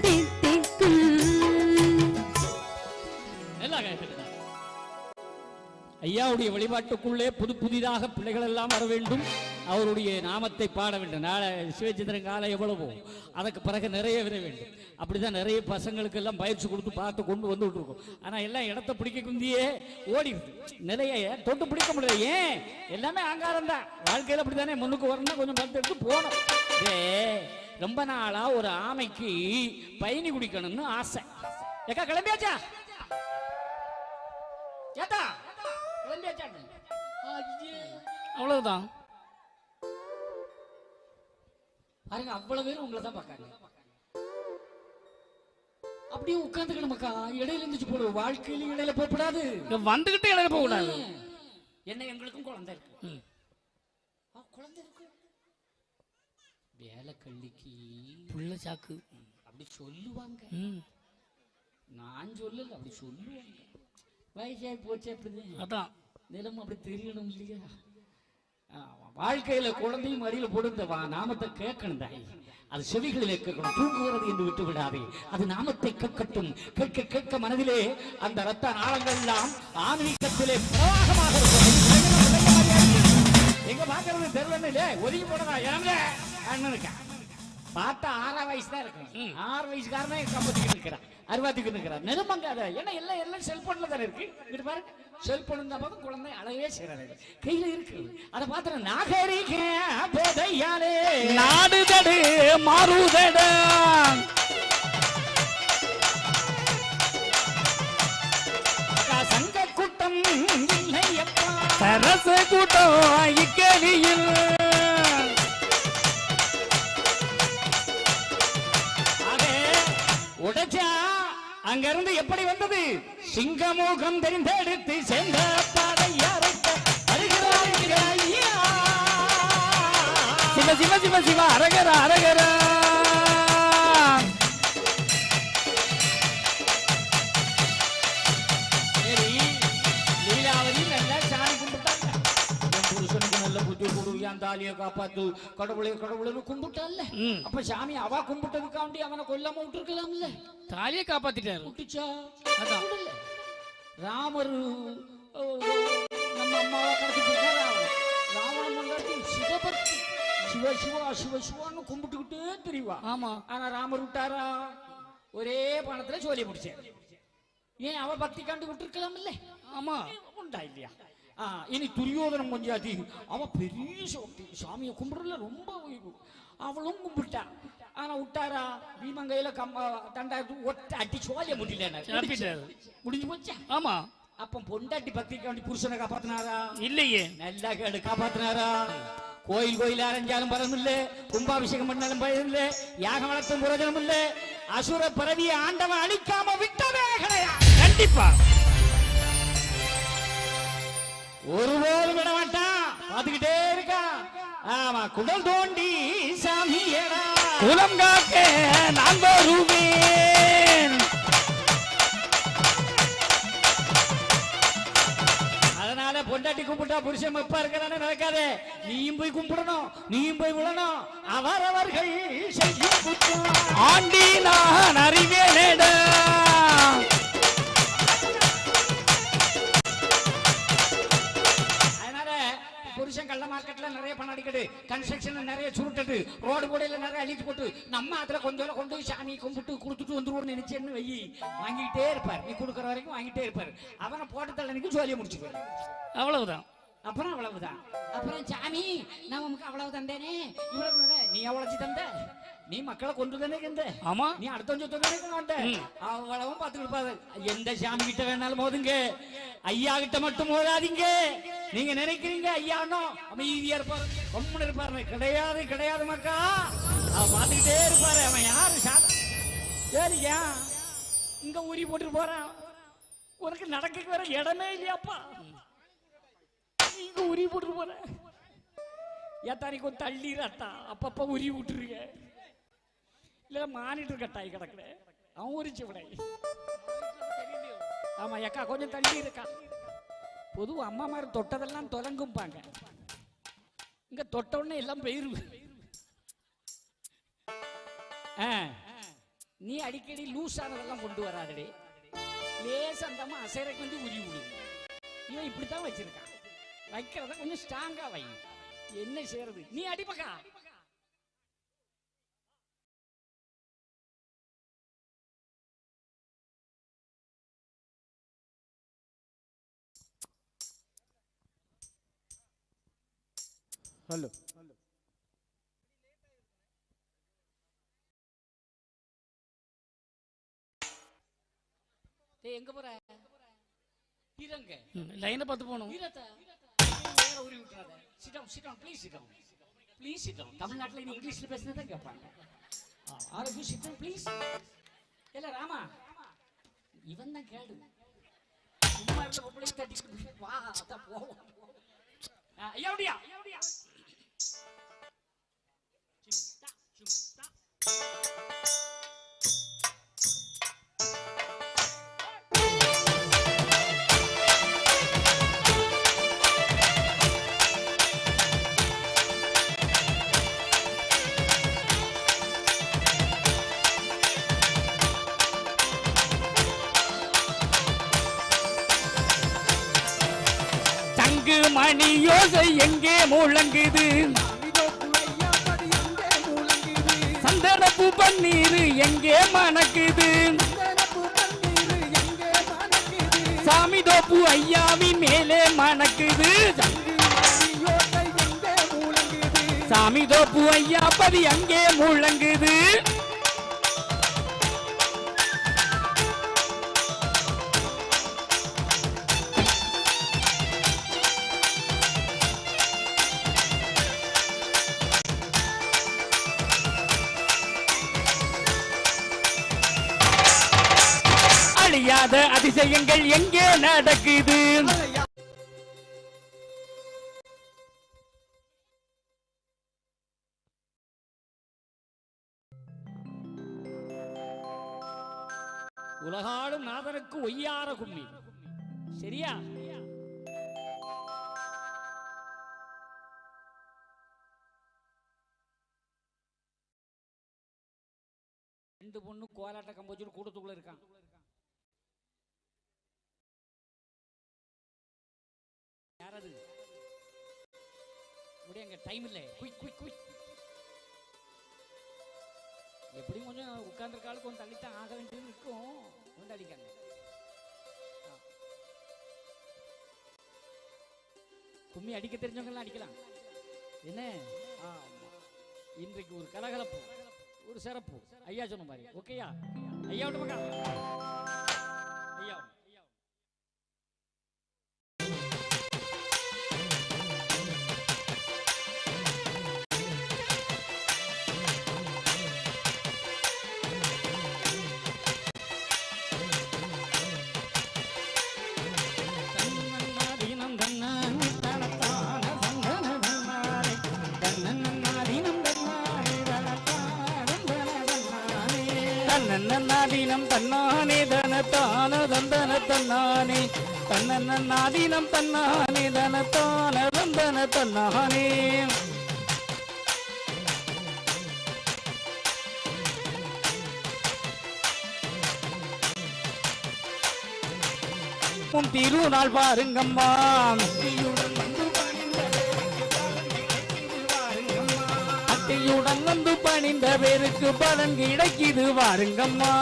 Speaker 4: தித்திக்கும்
Speaker 1: நல்லா கேட்டுக்கணும். ஐயாவுடைய வழிபாட்டுக்குள்ளே புதிதாக பிள்ளைகள் எல்லாம் வர வேண்டும் அவருடைய நாமத்தை பாட வேண்டும் நாளை சிவச்சந்திரன் காலம் எவ்வளவோ அதுக்கு பிறகு நிறைய வர வேண்டும் அப்படிதான் நிறைய பசங்களுக்கு எல்லாம் பயிற்சி கொடுத்து பார்த்து கொண்டு வந்துட்டு இருக்கோம் ஆனா எல்லாம் இடத்த பிடிக்க குந்தியே ஓடிடுது நிறைய தொட்டு பிடிக்க முடியல ஏன் எல்லாமே ஆங்காரம் தான் வாழ்க்கையில் அப்படித்தானே முன்னுக்கு வரணும் கொஞ்சம் பத்து எடுத்து போகணும் ரொம்ப நாளா ஒரு ஆமைக்கு பயணி குடிக்கணும்னு ஆசை ஏக்கா கிளம்பியாச்சா ஏத்தா கிளம்பியாச்சா அவ்வளவுதான் பாருங்க அவ்வளவு பேரும் உங்களை தான் பார்க்காங்க அப்படியே உட்கார்ந்துக்கணுமாக்கா இடையில இருந்துச்சு போடுவோம் வாழ்க்கையில இடையில போகக்கூடாது
Speaker 2: வந்துகிட்டு இடையில போக கூடாது
Speaker 1: என்ன எங்களுக்கும் குழந்தை இருக்கு குழந்தை இருக்கு வேலை கள்ளிக்கு
Speaker 2: புள்ள சாக்கு
Speaker 1: அப்படி சொல்லுவாங்க நான் சொல்லல அப்படி சொல்லுவாங்க வயசாகி போச்சு அப்படி
Speaker 2: அதான்
Speaker 1: நிலம் அப்படி தெரியணும் இல்லையா வாழ்க்கையில குழந்தையும் மடியில போடுந்த நாமத்தை கேட்கணும் தாய். அது செவிகளிலே கேட்கணும். தூங்குகிறது என்று விட்டு விடாதே. அது நாமத்தை கேட்கட்டும். கேட்க கேட்க மனதிலே அந்த ரத்த நாளங்கள் எல்லாம் ஆன்மீகத்திலே பிரவாகமாக இருக்கும். எங்க பாக்குறது தெரியல ஒதுங்கி போனதா அண்ணனுக்கா பார்த்தா 6 வயசு தான் இருக்கும். 6 வயசுக்காரனே கம்பத்துக்கு இருக்கிறான், அருவாத்துக்கு இருக்கிறான். நெருமங்காத ஏன்னா எல்லாம் செல்போன்ல தானே இருக்கு. இங்க பாருங்க செல்போன் இருந்தா பார்த்து குழந்தை அழகே செய்யறாங்க கையில இருக்கு. அதை பார்த்து நாகரிக போதையாலே
Speaker 2: நாடுதடு மாறுதட
Speaker 1: சங்க கூட்டம் இல்லையப்பா
Speaker 2: சரச கூட்டம் இக்கலியில்
Speaker 1: உடைச்சா அங்க இருந்து எப்படி வந்தது? சிங்கமூகம் தெரிந்தெடுத்து சேர்ந்த பாடையரைக்க வருகிறார்கள் ஐயா.
Speaker 2: சிவ சிவ சிவ சிவ அரகர அரகர
Speaker 1: சரி லீலாவதி நல்லா சாமி கும்பிட்டாங்க. என் புருஷனுக்கு நல்ல புத்தி கொடு, என் தாலியை காப்பாத்து, கடவுளை கும்பிட்டால. அப்ப சாமி அவ கும்பிட்டதுக்காண்டி அவனை கொல்லாம விட்டுருக்கலாம்ல.
Speaker 2: தாலியை காப்பாத்திட்டாரு.
Speaker 1: விட்டுச்சா? அதான் ராமர் நம்ம அம்மாவை கடத்திட்டு ராவணன் கொண்டாட்டி சிவபக்தி சிவ சிவா சிவ சிவான்னு கும்பிட்டுக்கிட்டே தெரியவா.
Speaker 2: ஆமா.
Speaker 1: ஆனா ராமர் விட்டாரா? ஒரே பணத்துல சோழிய முடிச்சேன். ஏன் அவ பக்தி காண்டி விட்டுருக்கலாம் இல்ல?
Speaker 2: ஆமா
Speaker 1: உண்டா இல்லையா? இனி துரியோதனம் கொஞ்சாதி அவ பெரிய சாமியை கும்பிடுறதுல ரொம்ப அவளும் கும்பிட்டா. ஆனா விட்டாரா? பீமங்கையில தண்டா ஒட்ட அடி சோழிய முடியல முடிஞ்சு போச்சா?
Speaker 2: ஆமா.
Speaker 1: அப்ப பொண்டாட்டி பக்திக்கு வேண்டி புருஷனை காப்பாத்தினாரா?
Speaker 2: இல்லையே.
Speaker 1: நல்லா கேடு காப்பாத்தினாரா? கோயில் அரைஞ்சாலும் பலனும் இல்ல, கும்பாபிஷேகம் பண்ணாலும் பயன் இல்ல, யாகம் வளர்த்தும் புரோஜனம் இல்ல. அசுர பரவிய ஆண்டவன் அழிக்காம விட்டதே கிடையாது.
Speaker 2: கண்டிப்பா
Speaker 1: ஒருபோதும் விட மாட்டான், பாத்துக்கிட்டே இருக்கா. ஆமா, குடல் தோண்டி சாமியடா
Speaker 2: குலம் காக்க நான் வருவேன்.
Speaker 1: அதனால பொண்டாட்டி கும்பிட்டா புருஷன் எப்ப இருக்கிறானே நடக்காது. நீயும் போய் கும்பிடணும், நீயும் போய் விழணும். அவரவர்கள் செய்யும் குற்றம்
Speaker 2: ஆண்டி நான் அறிவேனேடா.
Speaker 1: புருஷன் கள்ள மார்க்கெட்ல நிறைய பணம் அடிக்கட்டு, கன்ஸ்ட்ரக்ஷன் நிறைய சுருட்டது, ரோடு போடையில நிறைய அழிச்சு போட்டு நம்ம அதுல கொஞ்சம் கொண்டு சாமி கும்பிட்டு கொடுத்துட்டு வந்துருவோம் நினைச்சேன்னு வை. வாங்கிட்டே இருப்பார், நீ கொடுக்குற வரைக்கும் வாங்கிட்டே இருப்பார். அவனை போட்டு தள்ளனைக்கு ஜோலியை முடிச்சுப்பாரு.
Speaker 2: அவ்வளவுதான்.
Speaker 1: அப்புறம் அவ்வளவுதான். அப்புறம் சாமி நான் உனக்கு அவ்வளவு தந்தேனே, இவ்வளவு நீ அவ்வளவு தந்த, நீ மக்களை கொண்டு தானே இருந்த.
Speaker 2: ஆமா.
Speaker 1: நீ அடுத்த சொத்து தானே அவ்வளவும் பாத்துக்கிட்டு எந்த சாமி கிட்ட வேணாலும் மோதுங்க, ஐயா கிட்ட மட்டும் மோதாதீங்க. நீங்க நினைக்கிறீங்க ஐயா அமைதியா இருப்பாரு, கம்முன்னு இருப்பாரு. கிடையாது கிடையாது மக்கா, அவன் பாத்துக்கிட்டே இருப்பாரு. அவன் யாரு? சரியா இங்க ஊறி போட்டு போறான், உனக்கு நடக்க வேற இடமே இல்லையாப்பா, நீங்க உரி போட்டு போற ஏத்தானிக்கு தள்ளிடட்டா அப்பப்ப உரி விட்டுருங்க. இல்ல மானிட்டர் கட்டாய் கிடக்குற அவன் உரிச்சு விட. ஆமா அக்கா கொஞ்சம் தள்ளி இருக்கா. பொதுவா அம்மா மாதிரி தொட்டதெல்லாம் தொலங்கும்பாங்க, இங்க தொட்ட உடனே எல்லாம் போயிரு. நீ அடிக்கடி லூஸ் ஆனதெல்லாம் கொண்டு வராதே, லேசா அந்தமா அசைறக்கு வந்து உரி விடுங்க. இவன் இப்படித்தான் வச்சிருக்கான், வைக்கிறத கொஞ்சம் ஸ்ட்ராங்கா வை. என்ன செய்யறது? நீ அடிப்பக்கா.
Speaker 3: ஹலோ
Speaker 1: எங்க போற? இருங்க,
Speaker 2: லைனை பார்த்து போகணும்.
Speaker 1: தமிழ்நாட்டில் இங்கிலீஷ்ல பேசினதா கேட்பாங்க. ராமா இவன் தான் கேடு. சும்மா இருந்த தட்டி வா போவோம்.
Speaker 2: மணி யோசை எங்கே முழங்குது சந்தனப்பு பன்னீர் எங்கே மணக்குது சாமி தோப்பு ஐயாவின் மேலே மணக்குது சாமி தோப்பு ஐயா பதி அங்கே முழங்குது அழியாத அதிசயங்கள் எங்கே நடக்குது
Speaker 1: உலகாடும் நாதனுக்கு ஒய்யார கும்மி. சரியா? ரெண்டு பொண்ணு கோலாட்ட கம்போஜர் கூட்டத்துக்குள்ள இருக்கான். யாரது? முடியங்க, டைம் இல்லை. Quick quick quick. எப்படி கொஞ்சம் உட்கார்ந்துருக்காலும் கொஞ்சம் தள்ளித்தான் ஆக வேண்டியது இருக்கும். வந்து அடிக்காங்க. கும்மி அடிக்க தெரிஞ்சவங்கலாம் அடிக்கலாம். என்ன? இன்றைக்கு ஒரு கலகலப்பு, ஒரு சிறப்பு. ஐயா சொன்ன மாதிரி. ஓகேயா? ஐயா விட்டு பக்கம். ஐயா நாதீனம் தன்னானே தனத்தான தந்தன தன்னானே தன்னன் நாதீனம் தன்னானே தனத்தான தந்தன தன்னானே திருநாள் பாருங்கம்மா அட்டையுடன் வந்து பணிந்த பேருக்கு பலன் கிடைக்குது வாருங்கம்மா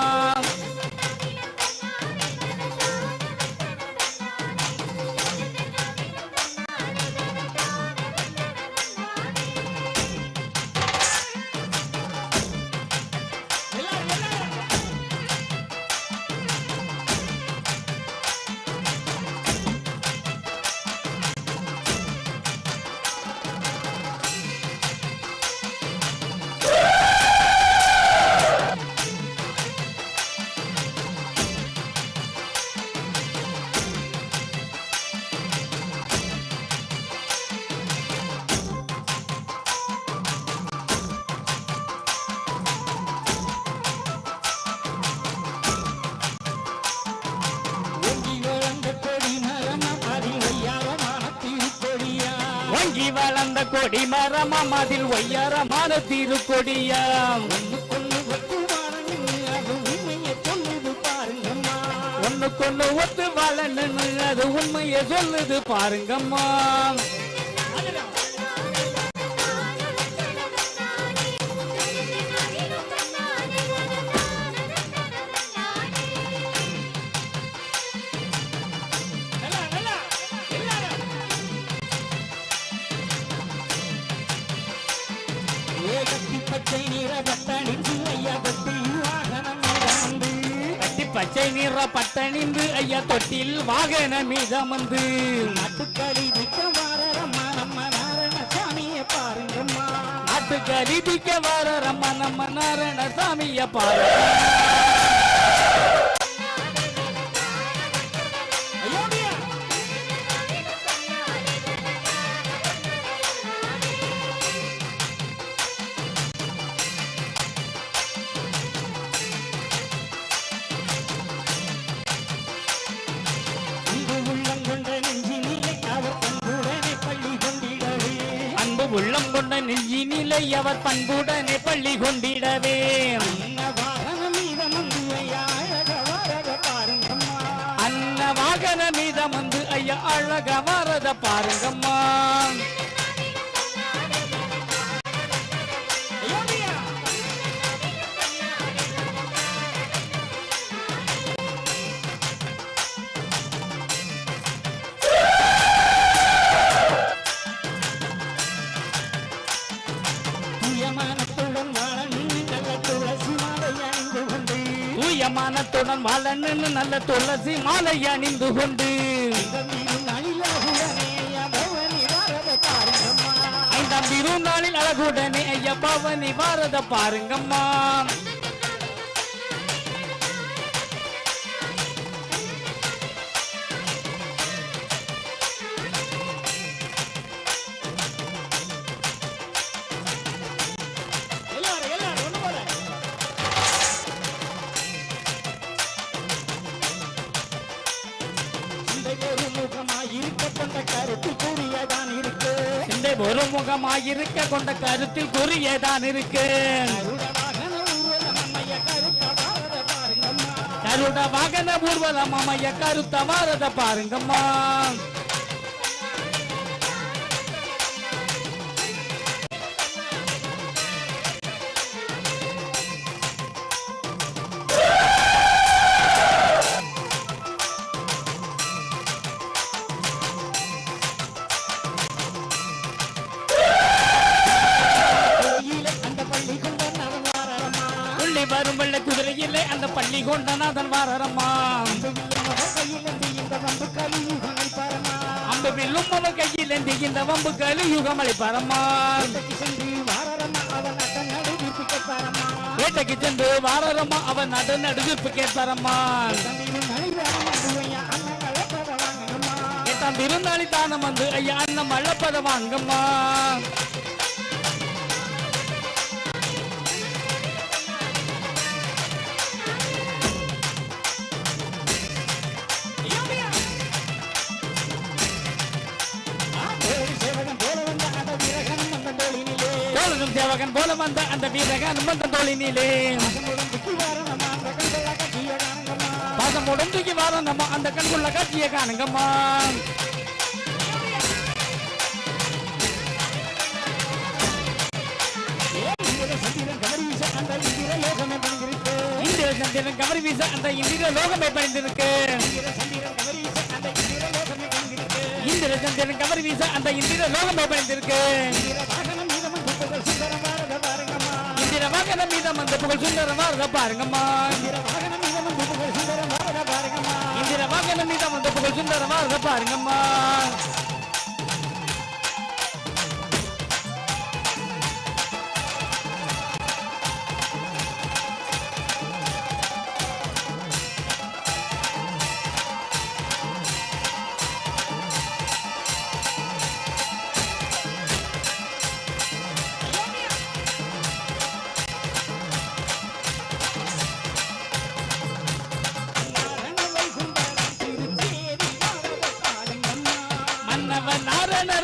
Speaker 1: வளர்ந்த கொடி மரமாம் அதில் ஒய்யாரமான திருக்கொடியாம் ஒண்ணுக்கொண்ணு ஒத்து வளன்னு அது உண்மையை சொல்லுது பாருங்கம்மா பச்சை நிற பட்டணிந்து ஐயா தொட்டில் வாகன மீதமந்து நாட்டுக்களி திக்க வாரம்மா நம்ம நாராயண சாமிய பாருங்கம்மா நாட்டுக்களி திக்க வாரம்மா நம்ம நாராயண சாமிய பாருங்க உள்ளம் கொண்ட நெஞ்சினிலை அவர் பண்புடனே பள்ளி கொண்டிடவே அன்ன வாகன மீதம் வந்து ஐயா
Speaker 2: ஐயா அழகா வரத பாருங்கம்மா. மனத்துடன் வாழன்னு நல்ல துளசி மாலை அணிந்து கொண்டு ஐந்தாம் திருநாளில் அழகுடனே ஐயா பவனி வாரத பாருங்கம்மா. ஒரு முகமாயிருக்க கொண்ட கருத்தில் குறியேதான் இருக்கு. கருட வாகன ஊர்வலம் அம்மைய கருத்த வாரத பாருங்கம்மா. வரும் வெள்ள குதிரையிலே அந்த பள்ளி கொண்டநாதன் வாரம்மா. அம்பு வில்லும் அவன் கையில் இந்த வம்பு கலியுகம் அளிப்பாரம்மா. வேட்டைக்கு சென்று வாரம்மா அவன் நடு நடுவிப்பு கேட்பாரம்மா. எட்டாம் திருநாளி தானம் வந்து ஐயா அண்ணம் அள்ளப்பத வாங்கம்மா. சேவகன் போல வந்த அந்த வீரகன் வந்த தோளினிலே பாசமுடன் தூக்கி வார நம்ம அந்த கண்குள்ள காட்சியை காணுங்கம்மா. இந்திர சந்திரன் கவரி வீச அந்த இந்திர லோகமே பணிந்திருக்கு. இந்திர சந்திரன் கவரி வீச அந்த இந்திர லோகமே பணிந்திருக்கு. இந்திர வாகன மீதம் அந்த புகழ் சுந்தரம் வாரத பாருங்கம்மா. இந்திர வாகன மீதம் அந்த புகழ் சுந்தரம் வாரத பாருங்கம்மா. இந்திர வாகன மீதம் அந்த புகழ் சுந்தரம் வாரத பாருங்கம்மா.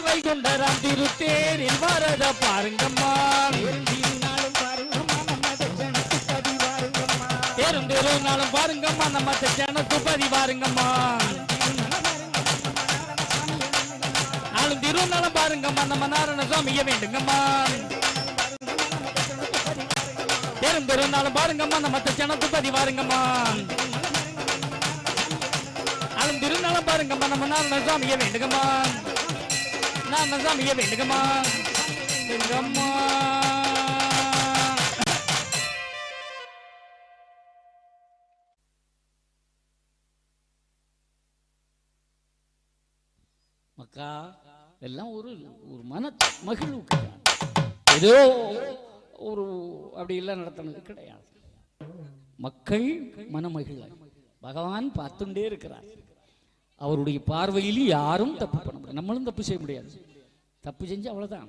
Speaker 2: வைகுண்டராம் திருத்தேரில் வரத பாருங்கம்மா. தேரும் திருநாளும் பாருங்கம்மா நம்ம ஜனத்து பதி பாருங்கம்மா. நாளும் திருநாளும் பாருங்கம்மா நம்ம நாராயண சுவாமிய வேண்டுங்கம்மா. தேரும் திருநாளும் பாருங்கம்மா நம்ம ஜனத்து பதி பாருங்கம்மா. நாளும் திருநாளும் பாருங்கம்மா நம்ம நாராயண சுவாமிய வேண்டுங்கம்மா. நாம சாமிய வேண்டுங்கம்மா.
Speaker 1: மக்கா எல்லாம் ஒரு ஒரு மன மகிழ்வுக்கு ஏதோ ஒரு அப்படி எல்லாம் நடத்தினது கிடையாது. மக்கள் மனமகிழ பகவான் பார்த்துட்டே இருக்கிறார். அவருடைய பார்வையில் யாரும் தப்பு பண்ண முடியாது. நம்மளும் தப்பு செய்ய முடியாது. தப்பு செஞ்சு அவ்வளவுதான்.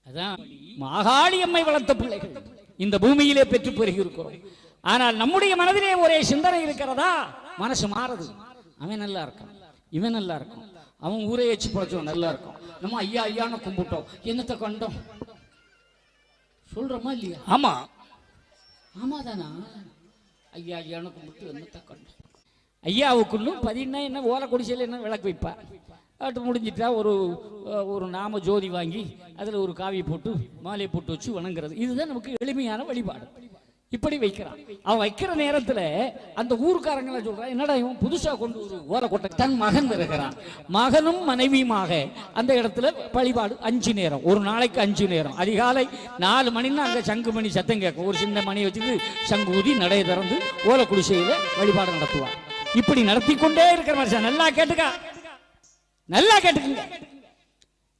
Speaker 1: அதான் மாகாளி அம்மை வளர்த்த பிள்ளைகள் இந்த பூமியிலே பெற்று பெருகி இருக்கிறோம். ஆனால் நம்முடைய மனதிலே ஒரே சிந்தனை இருக்கிறதா? மனசு மாறுது. அவன் நல்லா இருக்கான், இவன் நல்லா இருக்கும், அவன் ஊரே வச்சு பழச்சவன் நல்லா இருக்கும், நம்ம ஐயா ஐயான்னு கும்பிட்டோம், என்னத்தை கண்டோம் சொல்றோமா இல்லையா?
Speaker 2: ஆமா
Speaker 1: ஆமா தானா? ஐயா ஐயான்னு கும்பிட்டு என்னத்தை கண்டோம். ஐயாவுக்குள்ளும் பதினா என்ன ஓலை குடிசையில் என்ன விளக்கு வைப்பா. அது முடிஞ்சிட்டா ஒரு நாம ஜோதி வாங்கி அதில் ஒரு காவியை போட்டு மாலையை போட்டு வச்சு வணங்குறது. இதுதான் நமக்கு எளிமையான வழிபாடு. இப்படி வைக்கிறான். அவன் வைக்கிற நேரத்தில் அந்த ஊருக்காரங்களை சொல்றான், என்னடா இவன் புதுசாக கொண்டு ஒரு ஓலை கொட்டை. தன் மகன் இருக்கிறான். மகனும் மனைவியுமாக அந்த இடத்துல வழிபாடு 5 நேரம், ஒரு நாளைக்கு 5 நேரம். அதிகாலை 4 மணின்னா அங்கே சங்கு மணி சத்தம் கேட்கும். ஒரு சின்ன மணி வச்சுட்டு சங்கு ஊதி நடைய திறந்து ஓலை குடிசையில் வழிபாடு நடத்துவான். இப்படி நடத்தி கொண்டே இருக்கிற மனுஷன். நல்லா கேட்டுக்க, நல்லா கேட்டுக்குங்க.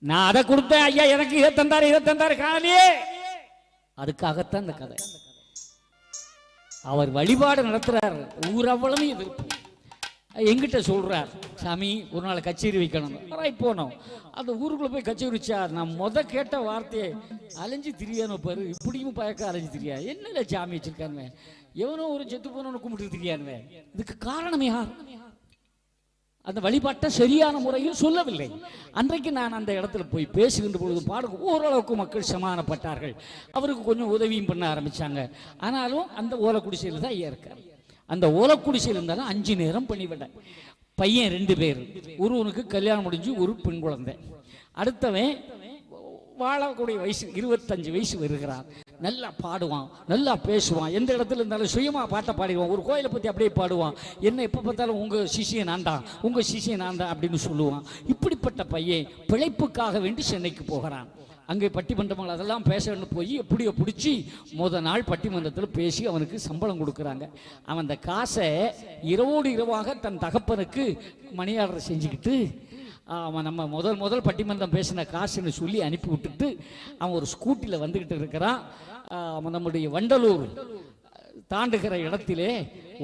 Speaker 1: நான் அதை கொடுத்தேன், ஐயா எனக்கு இதை தந்தாரு காலையே. அதுக்காகத்தான் இந்த கதை. அவர் வழிபாடு நடத்துறார். ஊரவளமே எதிர்ப்பு. எங்கிட்ட சொல்றார், சாமி ஒரு நாள் கச்சேரி வைக்கணும். போனோம். அந்த ஊருக்குள்ள போய் கச்சேரி வச்சா நான் கேட்ட வார்த்தையை அலைஞ்சு திரியானோ பாரு. இப்படியும் பயக்க அலைஞ்சு திரியா. என்னல சாமி வச்சிருக்கானுவே, எவனோ ஒரு செத்து போனவனு கும்பிட்டு திரியானுவே. இதுக்கு காரணம் யார்? அந்த வழிபாட்டை சரியான முறையில் சொல்லவில்லை. அன்றைக்கு நான் அந்த இடத்துல போய் பேசுகின்ற பொழுது ஓரளவுக்கு மக்கள் சமாதானப்பட்டார்கள். அவருக்கு கொஞ்சம் உதவியும் பண்ண ஆரம்பிச்சாங்க. ஆனாலும் அந்த ஓலக்குடிசையில் தான் ஐயா இருக்கார். அந்த ஓலக்குடிசையில் இருந்தாலும் 5 நேரம் பண்ணிவிட. பையன் 2 பேர். ஒருவனுக்கு கல்யாணம் முடிஞ்சு ஒரு பெண் குழந்தை. அடுத்தவன் வாழக்கூடிய வயசு 25 வயசு வருகிறான். நல்லா பாடுவான், நல்லா பேசுவான். எந்த இடத்துல இருந்தாலும் சுயமா பாட்டை பாடிடுவான். ஒரு கோயிலை பற்றி அப்படியே பாடுவான். என்ன எப்போ பார்த்தாலும் உங்கள் சிஷியை நான் தான், உங்கள் சிஷியை நான் தான் அப்படின்னு சொல்லுவான். இப்படிப்பட்ட பையன் பிழைப்புக்காக வேண்டி சென்னைக்கு போகிறான். அங்கே பட்டிமன்றங்கள் அதெல்லாம் பேசணும்னு போய் எப்படியோ பிடிச்சி நாள் பட்டிமன்றத்தில் பேசி அவனுக்கு சம்பளம் கொடுக்குறாங்க. அவன் அந்த காசை இரவோடு இரவாக தன் தகப்பனுக்கு மணி ஆர்டர் செஞ்சுக்கிட்டு அவன் நம்ம முதல் பட்டிமன்றம் பேசின காசுன்னு சொல்லி அனுப்பி விட்டுட்டு அவன் ஒரு ஸ்கூட்டியில் வந்துக்கிட்டு இருக்கிறான். அவன் நம்முடைய வண்டலூர் தாண்டுகிற இடத்திலே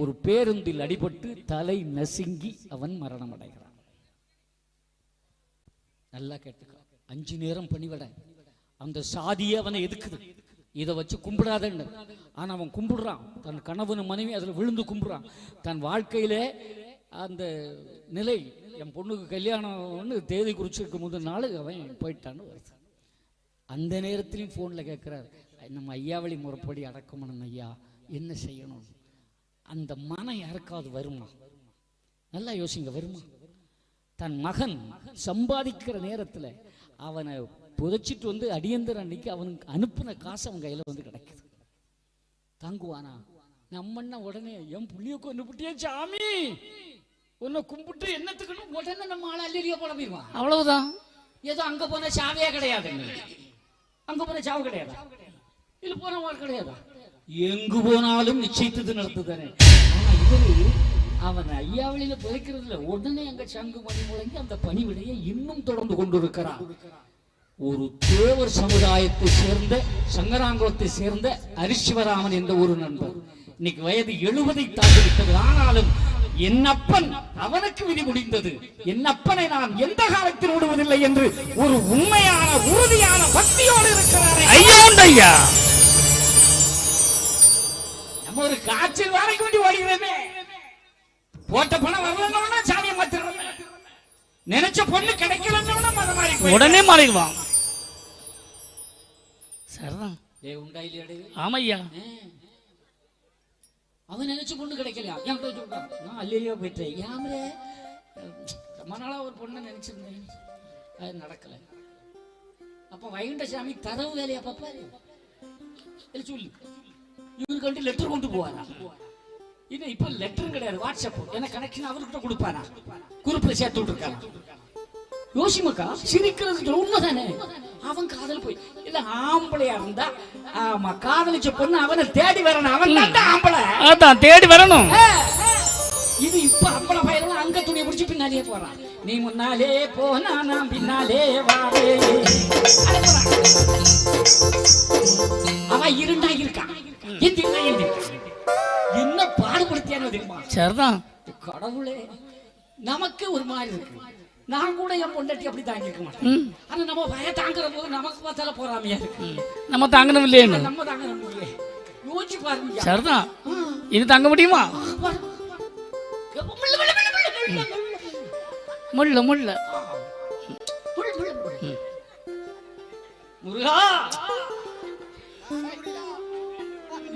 Speaker 1: ஒரு பேருந்தில் அடிபட்டு தலை நசுங்கி அவன் மரணம் அடைகிறான். நல்லா கேட்டுக்க. 5 நேரம் பணிவிட. அந்த சாதியே அவனை எதுக்குது, இதை வச்சு கும்பிடாதன்னு. ஆனால் அவன் கும்பிடுறான். தன் கணவன் மனைவி அதில் விழுந்து கும்பிடுறான். தன் வாழ்க்கையிலே அந்த நிலை, என் பொண்ணுக்கு கல்யாணம்னு தேதி குறிச்சிருக்கும் முதல் நாள் அவன் போயிட்டான்னு வருது. அந்த நேரத்திலையும் ஃபோனில் கேட்குறாரு, நம்ம ஐயாவளி முறைப்படி அடக்கணும் ஐயா, என்ன செய்யணும்? அந்த மனம் யாருக்காவது வருமா? நல்லா யோசிங்க, வருமா? தன் மகன் சம்பாதிக்கிற நேரத்தில் அவனை புதைச்சிட்டு வந்து அடியந்தர் அன்னைக்கு அவனுக்கு அனுப்பின காசு அவன் கையில் வந்து கிடைக்குது. தாங்குவானா? நம்மன்னா உடனே என் புள்ளிய கொண்டு விட்டியே சாமி, உன்னை கும்பிட்டு என்னத்துக்குன்னு உடனே நம்ம ஆள் அல்லியா போடுவான். அவ்வளவுதான். ஏதோ அங்க போன சாவியே கிடையாது, அங்க போன சாவு கிடையாது, இல்ல போன கிடையாது. எங்கு போனாலும் நிச்சயித்தது நடத்துதானே. ஆனா இவரு அவன் ஐயாவளியில புதைக்கிறதுல உடனே அங்க சங்கு மணி முழங்கி அந்த பணிவிடையை இன்னும் தொடர்ந்து கொண்டிருக்கிறான். ஒரு தேவர் சமுதாயத்தை சேர்ந்த சங்கராங்குளத்தை சேர்ந்த அரிசிவராமன் என்ற ஒரு நண்பர் இன்னைக்கு வயது 70 தாண்டி விட்டது. ஆனாலும் என் அப்பன் அவனுக்கு விதி முடிந்தது, என் அப்பனை நான் எந்த காலத்தில் விடுவதில்லை என்று ஒரு உண்மையான உறுதியான பக்தியோடு இருக்கிறார். ஐயா நம்ம ஒரு காய்ச்சல் வாழைக்கு வேண்டி ஓடுகிறோமே, போட்ட பணம் வரலன்னா சாமியை மாத்திரம், நினைச்ச பொண்ணு கிடைக்கலன்னா உடனே மாறிடுவான். சரிதான். ஆமையா, அவன் நினைச்ச பொண்ணு கிடைக்கலையா? என் போய் சொல்றான், நான் அல்லையோ போயிட்டேன். ஏன் ரொம்ப நாளா ஒரு பொண்ணை நினைச்சிருந்தேன், அது நடக்கல. அப்ப வைகுண்ட சாமி தரவு வேலையா பாப்பாரு சொல்லு. இவருக்கு வந்து லெட்டர் கொண்டு போவாரா? இது இப்ப லெட்டரும் கிடையாது, வாட்ஸ்அப். ஏன்னா கனெக்ஷன் அவர்கிட்ட கொடுப்பாரா, குரூப்ல சேர்த்து விட்டுருக்காங்க. யோசிமக்கா சிரிக்கிறது உண்மைதானே. அவன் காதல் போய் இல்ல ஆம்பளையா இருந்தா, ஆமா காதலிச்ச பொண்ணு அவனை தேடி வரணும். அவன் தான் ஆம்பளை, அதான் தேடி வரணும். இது இப்ப அப்பள பயிரெல்லாம் அங்க துணியை பிடிச்சி பின்னாலே போறான். நீ முன்னாலே போனா நான் பின்னாலே வாவே. அவன் இருண்டா இருக்கான், என்ன பாடுபடுத்தியானோ தெரியுமா? சரிதான். கடவுளே, நமக்கு ஒரு மாதிரி இருக்கு. நான் கூட என் பொண்டாட்டி அப்படி தாங்கிக்க மாட்டேன். ஆனா நம்ம பய தாங்குற போது நமக்கு பார்த்தால போறாமையா இருக்கு. நம்ம தாங்கணும் இல்லையே, நம்ம தாங்கணும் இல்லையே. யோசிச்சு பாருங்க. சரிதான். இது தாங்க முடியுமா? முள்ள முள்ள முருகா,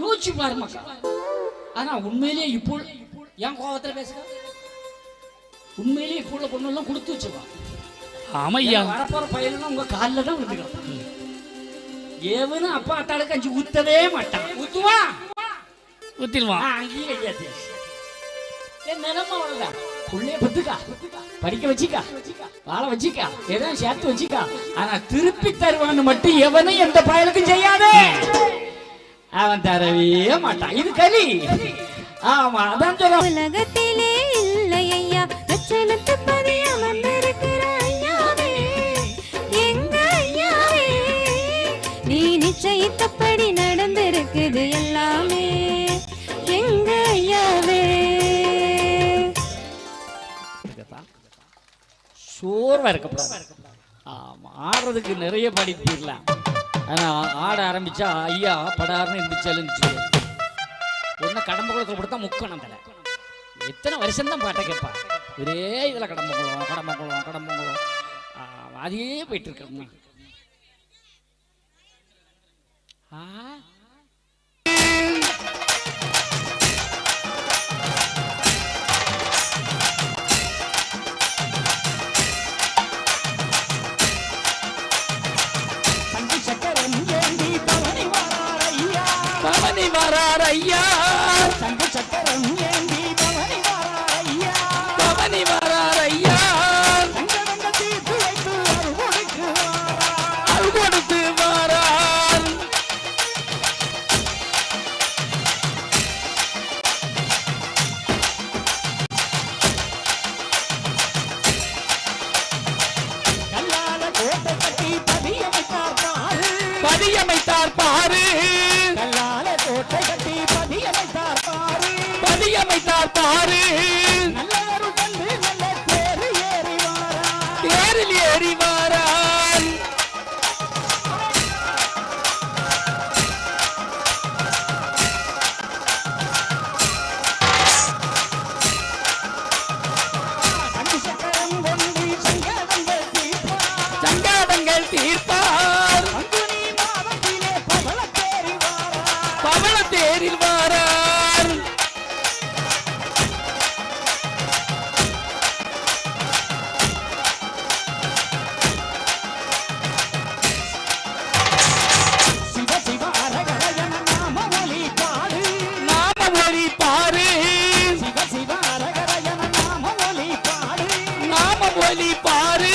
Speaker 1: யோசிச்சு பாருமா. ஆனா உண்மையிலேயே இப்போ என் கோபத்துல பேசுற உண்மையிலேயே இப்போ உள்ள பொண்ணெல்லாம் கொடுத்து வச்சுருவான்.
Speaker 2: ஆமையா
Speaker 1: வரப்போற பையனும் உங்க காலில் தான் விழுந்துக்கலாம். எவனும் அப்பா அத்தாளுக்கு அஞ்சு ஊத்தவே மாட்டான். ஊத்துவான்,
Speaker 2: ஊத்திடுவான்.
Speaker 1: அங்கேயே ஐயா தேசி. என் நிலைமை அவ்வளவுதான். புள்ளைய பத்துக்கா, படிக்க வச்சிக்கா, வாழ வச்சிக்கா, எதாவது சேர்த்து வச்சிக்கா. ஆனா திருப்பி தருவான்னு மட்டும் எவனும் எந்த பயலுக்கும் செய்யாதே. அவன் தரவே மாட்டான். இது கலி. ஆமா, அதான் சொல்ல.
Speaker 4: உலகத்திலே இல்லை ஐயா லட்சணத்து பதி அமர்ந்திருக்கிற ஐயாவே, எங்க ஐயாவே, நீ நிச்சயித்தபடி நடந்திருக்குது எல்லாமே எங்க ஐயாவே.
Speaker 1: சோர்வா இருக்கப்படாது. ஆமா, ஆடுறதுக்கு நிறைய படிப்பிடலாம். ஆனா ஆட ஆரம்பிச்சா ஐயா படாருன்னு இருந்துச்சு. ஒன்னு கடம்ப குளத்துல கொடுத்தா முக்கணும் தலை. எத்தனை வருஷம் தான் பாட்டை கேட்பா. ஒரே இதுல கடம்பகுளம் கடம்பகுளம் கடம்பகுளம் அதே போயிட்டு இருக்கோம்.
Speaker 2: பவனி வரார் ஐயா,
Speaker 1: சங்கு சக்கரம் ஏந்தி பவனி வரார் ஐயா,
Speaker 2: பவனி வரார் ஐயா,
Speaker 1: சங்கடங்கள் தீர்த்து வைத்து
Speaker 2: அருள் கொடுத்து வரார்.
Speaker 1: கல்லால கோட்டை கட்டி பதியமைத்தார் பாரு,
Speaker 2: பதியமைத்தார் பாரு,
Speaker 1: கல்லால கோட்டை கட்டி பதியமைத்தார் பாரு,
Speaker 2: பதியமைத்தார் பாரு,
Speaker 1: நல்லவரும் கண்டு நல்ல தேரு ஏறி வாரார்,
Speaker 2: தேரில் ஏறி வாரான்.
Speaker 1: சங்கு சக்கரம் கொண்டு சங்கடங்கள் தீர்ப்பார்,
Speaker 2: சங்காதங்கள் தீர்ப்பார்,
Speaker 1: பங்குனி மாதத்திலே பவள தேறி வாரார்,
Speaker 2: பவள தேரில் வாரார்.
Speaker 1: சிவ சிவ அரகர என நாம ஒலி பாடு,
Speaker 2: நாம ஒளி பாரு,
Speaker 1: சிவ சிவ அரகர என நாம ஒலி பாடு,
Speaker 2: நாம ஒளி பாரு,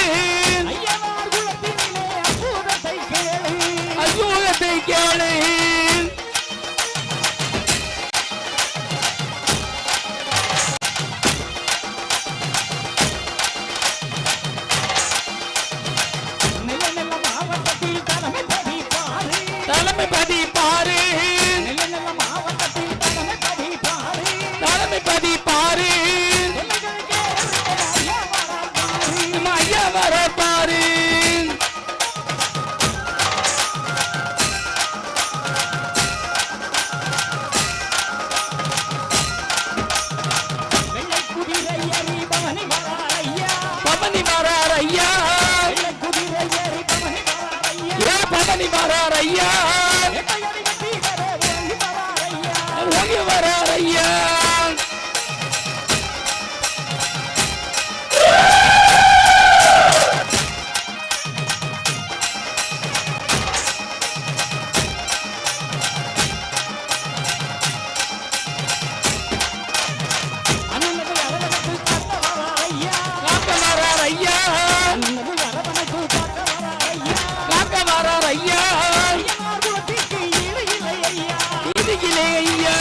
Speaker 1: ஐயனார் குலத்தினிலே அற்புதத்தை கேளு,
Speaker 2: அசூகத்தை கேளு.
Speaker 1: நில நில மாவட்டத்தில் தலைமை பதி பாரு,
Speaker 2: தலைமை பதி பாரு,
Speaker 1: நில நில மாவட்டத்தில் தலைமை பதி பாரு,
Speaker 2: தலைமை பதி பாரு,
Speaker 1: எல்லைகளுக்கே ஐயா வரார் பாரு.
Speaker 2: நம்ம ஐயா வர பாரு.
Speaker 1: வெள்ளை குதிரை ஏறி பவனி வரார் ஐயா,
Speaker 2: பவனி வரார் ஐயா,
Speaker 1: வெள்ளை குதிரை ஏறி பவனி வரார் ஐயா,
Speaker 2: ஏ பவனி வரார் ஐயா,
Speaker 1: எட்டையடி கட்டி வர ஓங்கி வரார் ஐயா,
Speaker 2: ஓங்கி வரார் ஐயா.
Speaker 1: அண்ணனது அரவணைக்கு காத்த வரார் ஐயா,
Speaker 2: காக்க வரார் ஐயா,
Speaker 1: அண்ணனது அரவணைக்கு காத்த வரார் ஐயா,
Speaker 2: காக்க வரார் ஐயா,
Speaker 1: ஐயனார் குலத்திற்கு ஈடு இல்லை ஐயா,
Speaker 2: இதுகிலே ஐயா.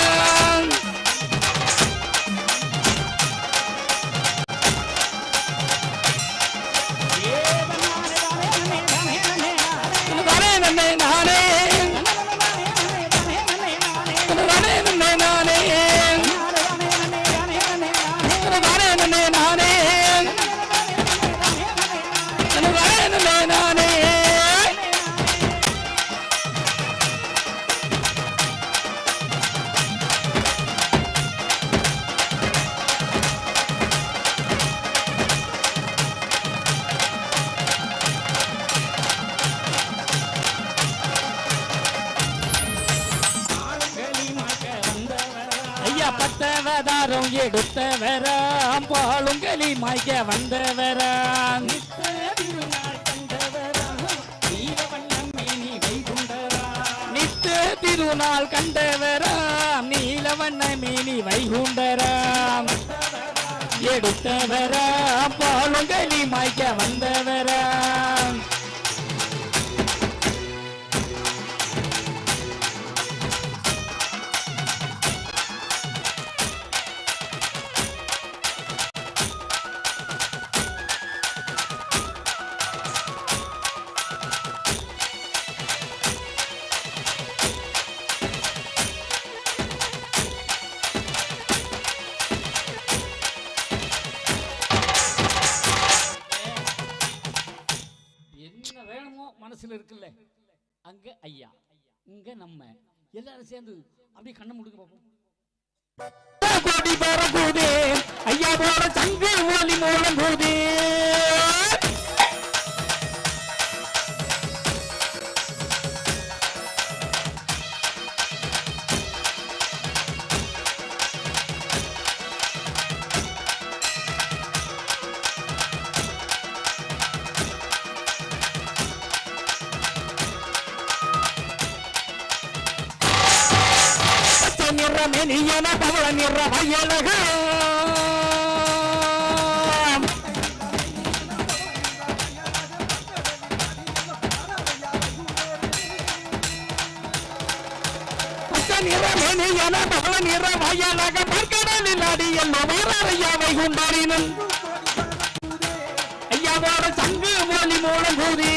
Speaker 2: பத்தவதாரம் எடுத்தவராம் பாலுங்களி மாய்க்க வந்தவராம் நித்த திருநாள் கண்டவராம் நீலவண்ண மேனி வைகுண்டராம் எடுத்தவராம் பாலுங்களி மாய்க்க வந்தவராம் மனசுல இருக்குல்ல அங்க ஐயா இங்க நம்ம எல்லாரும் சேர்ந்து அப்படியே கண்ணை முடுக்க பார்ப்போம் கோடி பரகுதே ஐயா போல சங்கு ஒலி மூலம் போதே நிறமெனியன பவள நிற வயலக நிறமெனியன பவள நிற வயலக பற்கடலில் அடியல் வாரையாவை கொண்டாடினும் ஐயாவோட சங்கு மொழி மூலம் கூதி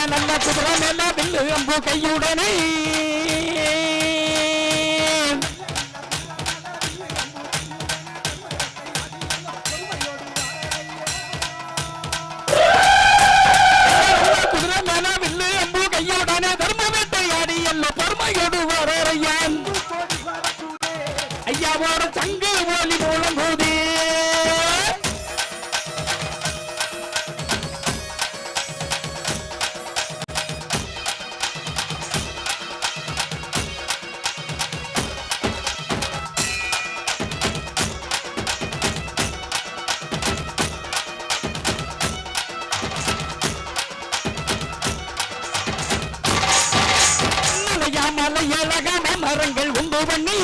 Speaker 2: நல்ல குதிரை மேல வில்லு அம்பு கையுடனே குதிரை மேல வில்லு அம்பு கையுடனே தர்ம வேட்டையாடி எல்ல பொறுமையோடு வரையான் ஐயாவோட சங்கு ஒலி மூலம் போதே மலையழகான மரங்கள் உண்டு பண்ணி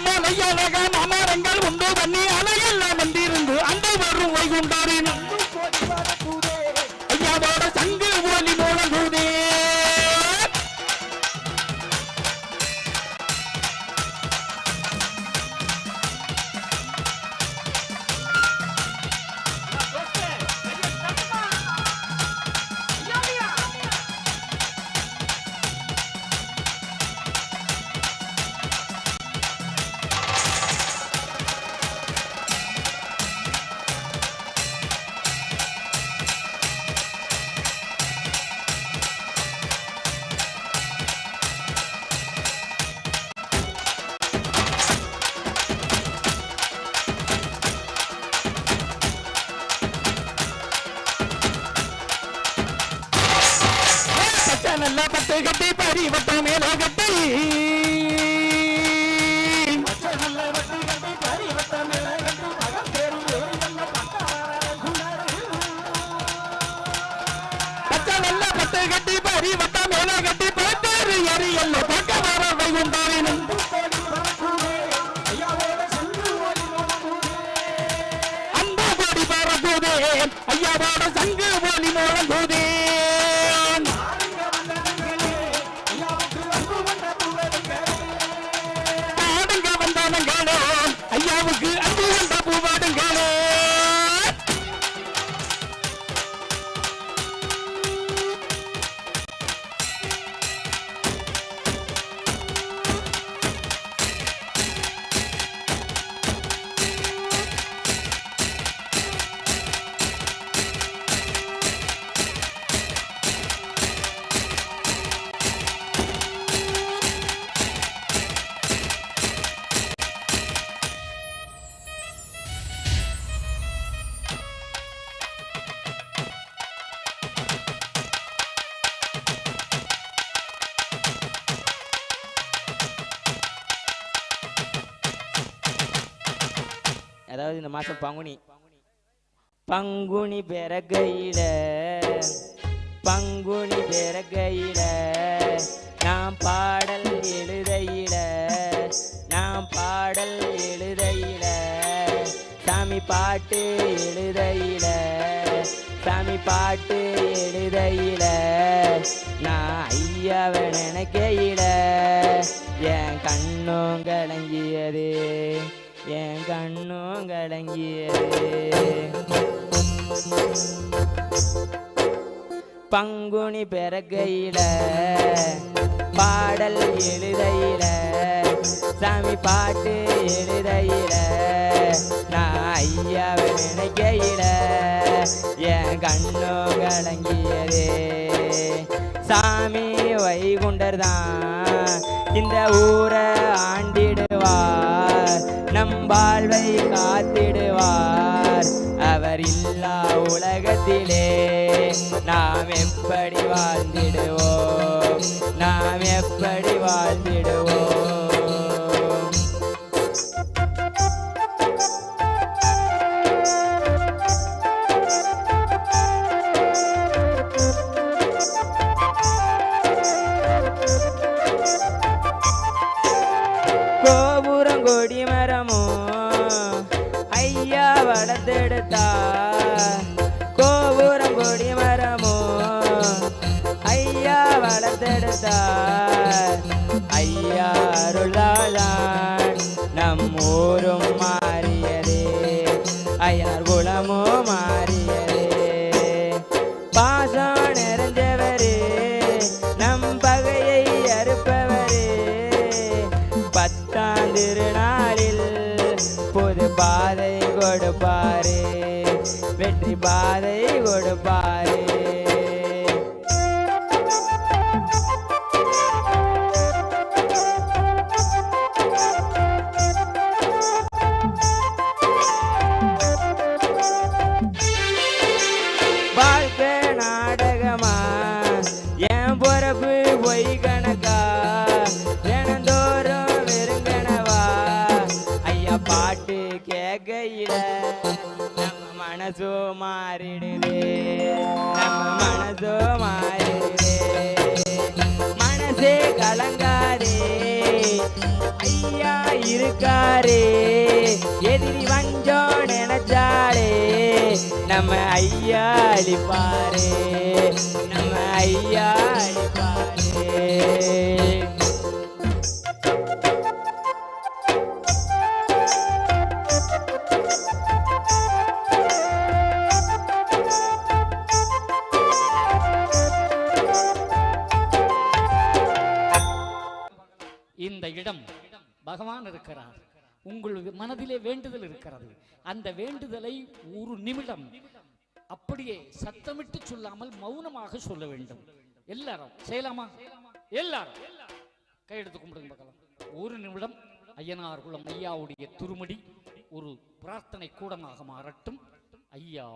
Speaker 2: மலையழகான மரங்கள் உண்டு பண்ணி அலையெல்லாம் வந்திருந்து அந்த வரும் வைகுண்டாரின் ஐயாவோட சங்கு ஒலி மூலம் கூதே நல்ல பட்டு கட்டி பரிவட்ட மேல கட்டி பச்சை நல்ல பட்டு கட்டி பரிவட்ட மேல கட்டி பத்தேறு எரியல்ல பக்க வர வைகுண்டாரினும் அந்த கோடி பரகுதே ஐயாவோட சங்கு ஒலி மூலம் கூதே
Speaker 5: அதாவது இந்த மாதம் பங்குனி பிறக்கையில நாம் பாடல் எழுதையில சாமி பாட்டு எழுதையில நான் ஐயாவை நினைக்கையில என் கண்ணும் கலங்கியது பங்குனி பிறக்கையில பாடல் எழுதையில சாமி பாட்டு எழுதையில நான் ஐயாவை நினைக்கையில என் கண்ணும் கலங்கியது சாமி வைகுண்டர் தான் இந்த ஊரை ஆண்டிடுவார் நம் வாழ்வை காத்திடுவார் அவர் இல்லா உலகத்திலே நாம் எப்படி வாழ்ந்திடுவோம் கோபுரம் கொடி மரமோ ஐயா வளர்த்தெடுத்தா ஐயா அருளாதான் நம் ஊரும் மாறியதே ஐயனார் குலமோ மாறியதே பாசம் நிறைஞ்சவரே நம் பகையை அறுப்பவரே பத்தாம் திருநாளில் புது பாதை கொடுப்பாரே வெற்றி பாதை கொடுப்பாரே பாட்டு கேட்கையில நம்ம மனசோ மாறிடுதே மனசே கலங்காதே ஐயா இருக்காரே எதிரி வஞ்சம் நினைச்சாலே நம்ம ஐயா அழிப்பாரே
Speaker 1: இந்த இடம் பகவான் இருக்கிறார். உங்கள் மனதிலே வேண்டுதல் இருக்கிறது. அந்த வேண்டுதலை ஒரு நிமிடம் அப்படியே சத்தமிட்டு சொல்லாமல் மௌனமாக சொல்ல வேண்டும். எல்லாரும் செய்யலாமா? எல்லாரும் கையெடுத்து கும்பிடுங்க பார்க்கலாம். ஒரு நிமிடம் ஐயனார் குலம் ஐயாவுடைய திருமடி ஒரு பிரார்த்தனை கூடமாக மாறட்டும். ஐயா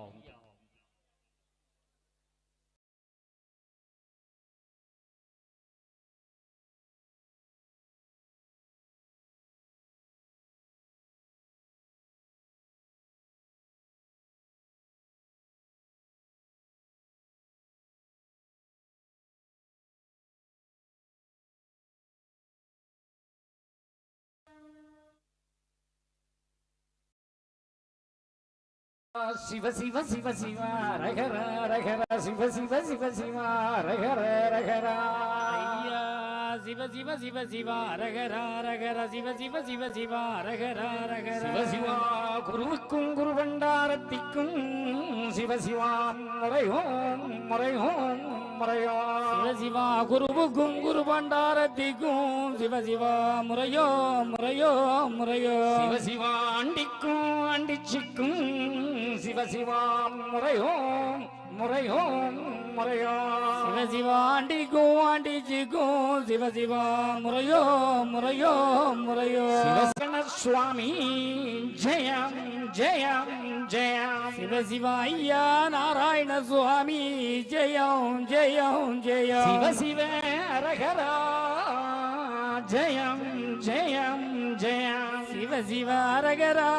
Speaker 1: சிவ சிவ சிவ சிவ ரகர ரகர சிவ சிவ சிவ சிவ ரகர ரகர ஐயா சிவ சிவ சிவ சிவ ரகர ரகர சிவ சிவ சிவ சிவ ரகர ரகர சிவ சிவா குருவுக்கும் குரு பண்டாரத்திக்கும் சிவ சிவா முறையோம் முறையோம் முறையோ சிவ சிவா குருவுக்கும் குரு பண்டாரத்திக்கும் சிவ சிவா முறையோ முறையோ முறையோ சிவ சிவா அண்டிக்கும் அண்டிச்சிக்கும் சிவ சிவா முறையோ முறையோ முறையோ சிவ சிவா அண்டிக்கும் அண்டிச்சிக்கும் சிவ சிவா முறையோ முறையோ முறையோ சிவசன சுவாமி ஜெயம் ஜெயம் ஜெயம் சிவ சிவா ஐயா நாராயண சுவாமி ஜெயம் ஜெயம் ஜெயம் சிவ சிவ அரகரா ஜெயம் ஜெயம் ஜெயம் சிவ
Speaker 2: சிவ அரகரா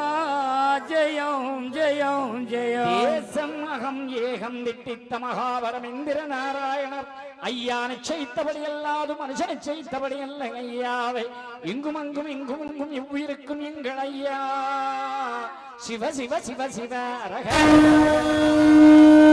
Speaker 2: ஜெயம் ஜெயம் ஜெயம்
Speaker 1: தேசம் அகம் ஏகம் திட்டித்த மகாபரம் இந்திர நாராயணர் ஐயா நிச்சயித்தபடி அல்லாது மனுஷன் நிச்சயித்தபடி அல்ல ஐயாவே இங்கும் அங்கும் இங்கும் இங்கும் இவ்வுயிருக்கும் எங்கள் ஐயா சிவ சிவ சிவ சிவ அரகரா